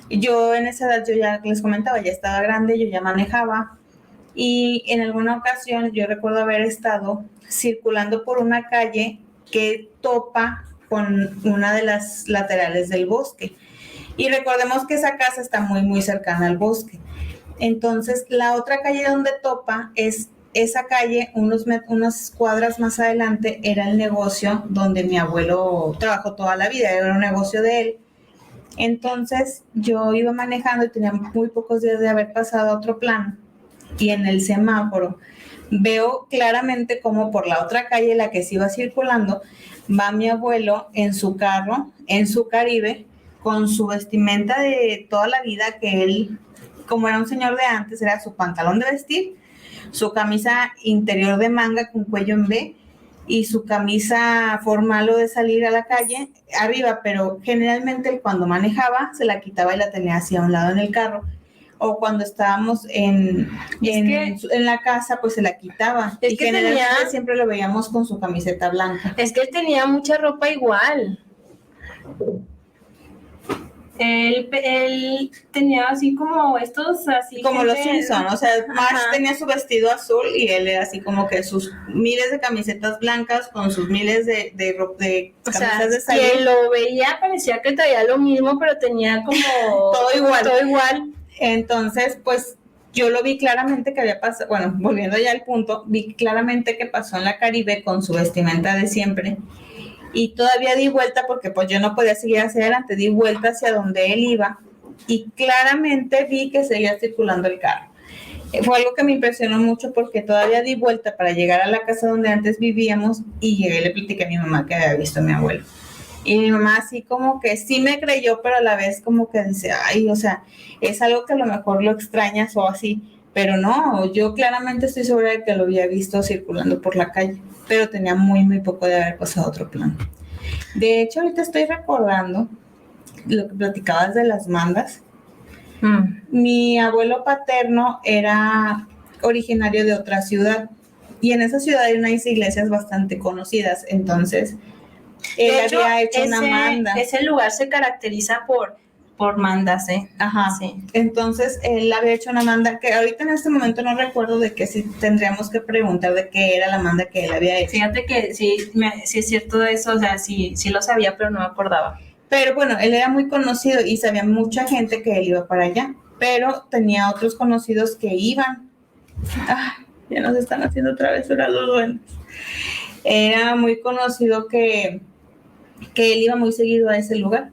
yo en esa edad, yo ya les comentaba, ya estaba grande, yo ya manejaba, y en alguna ocasión yo recuerdo haber estado circulando por una calle que topa con una de las laterales del bosque. Y recordemos que esa casa está muy, muy cercana al bosque. Entonces, la otra calle donde topa es esa calle, unas cuadras más adelante, era el negocio donde mi abuelo trabajó toda la vida, era un negocio de él. Entonces, yo iba manejando y tenía muy pocos días de haber pasado a otro plano. Y en el semáforo veo claramente como por la otra calle, la que se iba circulando, va mi abuelo en su carro, en su Caribe, con su vestimenta de toda la vida, que él, como era un señor de antes, era su pantalón de vestir, su camisa interior de manga con cuello en V y su camisa formal o de salir a la calle arriba, pero generalmente cuando manejaba se la quitaba y la tenía hacia un lado en el carro. O cuando estábamos en la casa, pues se la quitaba. Y generalmente siempre lo veíamos con su camiseta blanca. Es que él tenía mucha ropa igual. Él tenía así como estos, así. Como los Simpson, o sea, Marge tenía su vestido azul y él era así como que sus miles de camisetas blancas con sus miles de camisas de salir. Quien lo veía parecía que traía lo mismo, pero tenía como... Todo igual. Todo. Entonces, pues yo lo vi claramente que había pasado, bueno, volviendo ya al punto, vi claramente que pasó en la Caribe con su vestimenta de siempre y todavía di vuelta porque pues yo no podía seguir hacia adelante, di vuelta hacia donde él iba y claramente vi que seguía circulando el carro. Fue algo que me impresionó mucho porque todavía di vuelta para llegar a la casa donde antes vivíamos y llegué y le platiqué a mi mamá que había visto a mi abuelo. Y mi mamá así como que sí me creyó, pero a la vez como que dice, ay, o sea, es algo que a lo mejor lo extrañas o así. Pero no, yo claramente estoy segura de que lo había visto circulando por la calle, pero tenía muy, muy poco de haber pasado a otro plano. De hecho, ahorita estoy recordando lo que platicabas de las mandas. Mi abuelo paterno era originario de otra ciudad y en esa ciudad hay unas iglesias bastante conocidas, entonces... Él había hecho una manda. Ese lugar se caracteriza por mandas, ¿eh? Ajá. Sí. Entonces, él había hecho una manda que ahorita en este momento no recuerdo de qué, si tendríamos que preguntar de qué era la manda que él había hecho. Fíjate que sí es cierto de eso, o sea, sí lo sabía, pero no me acordaba. Pero bueno, él era muy conocido y sabía mucha gente que él iba para allá, pero tenía otros conocidos que iban. Ya nos están haciendo otra vez los duendes. Era muy conocido que él iba muy seguido a ese lugar.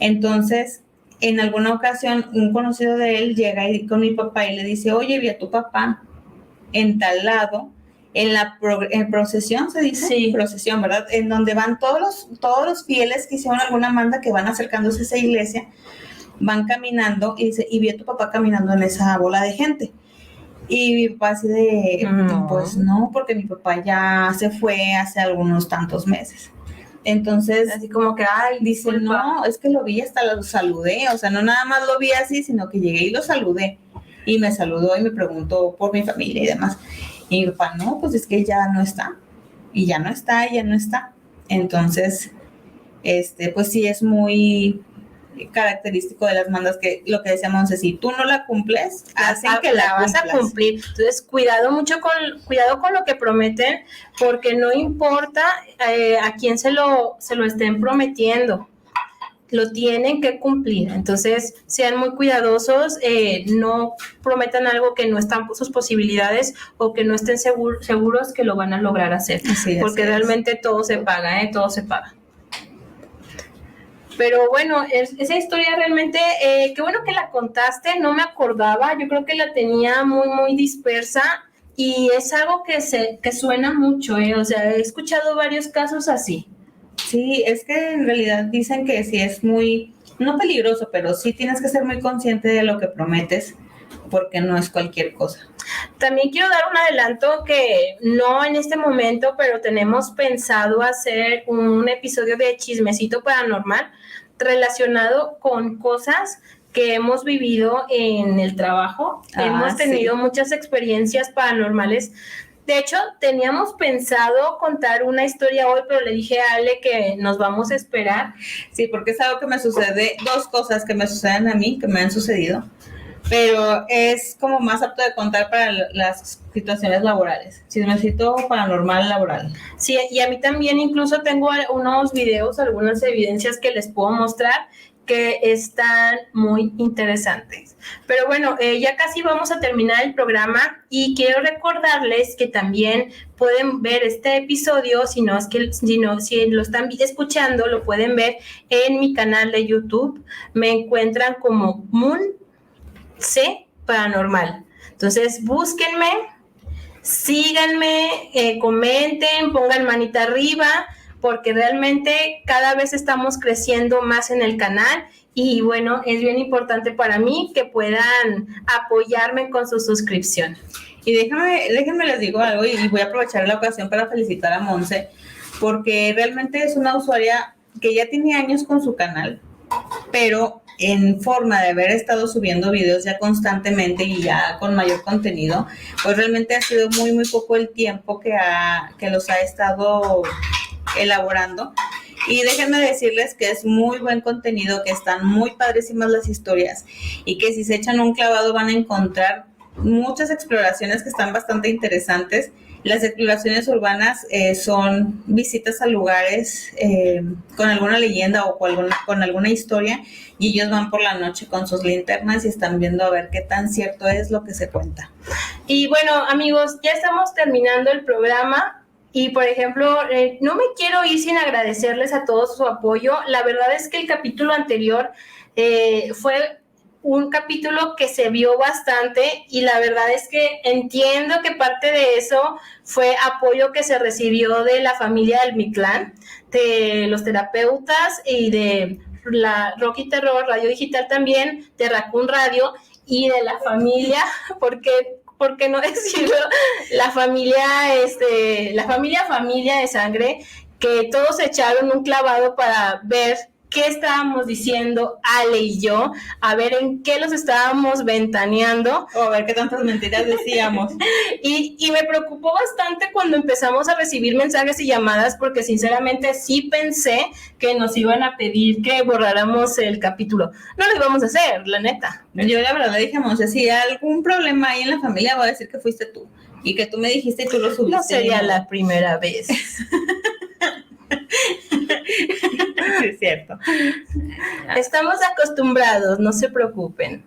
Entonces, en alguna ocasión, un conocido de él llega ahí con mi papá y le dice, oye, vi a tu papá en tal lado, en procesión, se dice, sí. Procesión, ¿verdad? En donde van todos los fieles que hicieron alguna manda, que van acercándose a esa iglesia, van caminando y dice, y vi a tu papá caminando en esa bola de gente. Y mi papá así de, pues no, porque mi papá ya se fue hace algunos tantos meses. Entonces, así como que, dice, no, es que lo vi, hasta lo saludé, o sea, no nada más lo vi así, sino que llegué y lo saludé. Y me saludó y me preguntó por mi familia y demás. Y mi papá, no, pues es que ya no está. Y ya no está. Entonces, pues sí es muy característico de las mandas, que lo que decía Monse, si tú no la cumples, hacen que la vas a cumplas. cumplir. Entonces, cuidado con lo que prometen, porque no importa a quién se lo estén prometiendo, lo tienen que cumplir. Entonces, sean muy cuidadosos, no prometan algo que no están sus posibilidades o que no estén seguros que lo van a lograr hacer, porque realmente todo se paga, todo se paga. Pero bueno, esa historia realmente, qué bueno que la contaste, no me acordaba, yo creo que la tenía muy, muy dispersa y es algo que suena mucho, o sea, he escuchado varios casos así. Sí, es que en realidad dicen que sí es muy, no peligroso, pero sí tienes que ser muy consciente de lo que prometes, porque no es cualquier cosa. También quiero dar un adelanto que no en este momento, pero tenemos pensado hacer un episodio de Chismecito Paranormal relacionado con cosas que hemos vivido en el trabajo. Hemos tenido muchas experiencias paranormales. De hecho, teníamos pensado contar una historia hoy, pero le dije a Ale que nos vamos a esperar. Sí, porque es algo que me sucede, dos cosas que me suceden a mí, que me han sucedido, pero es como más apto de contar para las situaciones laborales. Chismecito paranormal laboral. Sí, y a mí también incluso tengo unos videos, algunas evidencias que les puedo mostrar que están muy interesantes. Pero bueno, ya casi vamos a terminar el programa y quiero recordarles que también pueden ver este episodio, si lo están escuchando, lo pueden ver en mi canal de YouTube. Me encuentran como Moon C Paranormal. Entonces, búsquenme, síganme, comenten, pongan manita arriba, porque realmente cada vez estamos creciendo más en el canal y bueno, es bien importante para mí que puedan apoyarme con su suscripción. Y déjenme les digo algo y voy a aprovechar la ocasión para felicitar a Monse, porque realmente es una usuaria que ya tiene años con su canal, pero en forma de haber estado subiendo videos ya constantemente y ya con mayor contenido, pues realmente ha sido muy, muy poco el tiempo que los ha estado elaborando. Y déjenme decirles que es muy buen contenido, que están muy padrísimas las historias y que si se echan un clavado van a encontrar muchas exploraciones que están bastante interesantes. Las exploraciones urbanas son visitas a lugares con alguna leyenda o con alguna historia, y ellos van por la noche con sus linternas y están viendo a ver qué tan cierto es lo que se cuenta. Y bueno, amigos, ya estamos terminando el programa. Y, por ejemplo, no me quiero ir sin agradecerles a todos su apoyo. La verdad es que el capítulo anterior fue un capítulo que se vio bastante y la verdad es que entiendo que parte de eso fue apoyo que se recibió de la familia del Mictlán, de los terapeutas y de la Rocky Terror, Radio Digital también, de Raccoon Radio y de la familia, porque... ¿por qué no decirlo? La familia de sangre, que todos echaron un clavado para ver qué estábamos diciendo Ale y yo, a ver en qué los estábamos ventaneando. O a ver qué tantas mentiras decíamos. Y me preocupó bastante cuando empezamos a recibir mensajes y llamadas, porque sinceramente sí pensé que nos iban a pedir que borráramos el capítulo. No lo íbamos a hacer, la neta. Yo la verdad le dije a Monse, si hay algún problema ahí en la familia, voy a decir que fuiste tú y que tú me dijiste y tú lo subiste. No sería la primera vez. Sí, es cierto. Estamos acostumbrados, no se preocupen.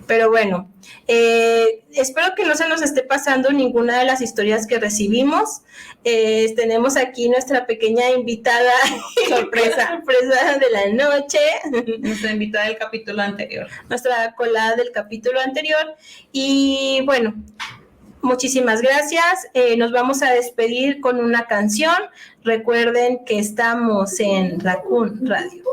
Pero bueno, espero que no se nos esté pasando ninguna de las historias que recibimos. Tenemos aquí nuestra pequeña invitada sorpresa de la noche. Nuestra invitada del capítulo anterior. Nuestra colada del capítulo anterior. Y bueno, muchísimas gracias. Nos vamos a despedir con una canción. Recuerden que estamos en Raccoon Radio.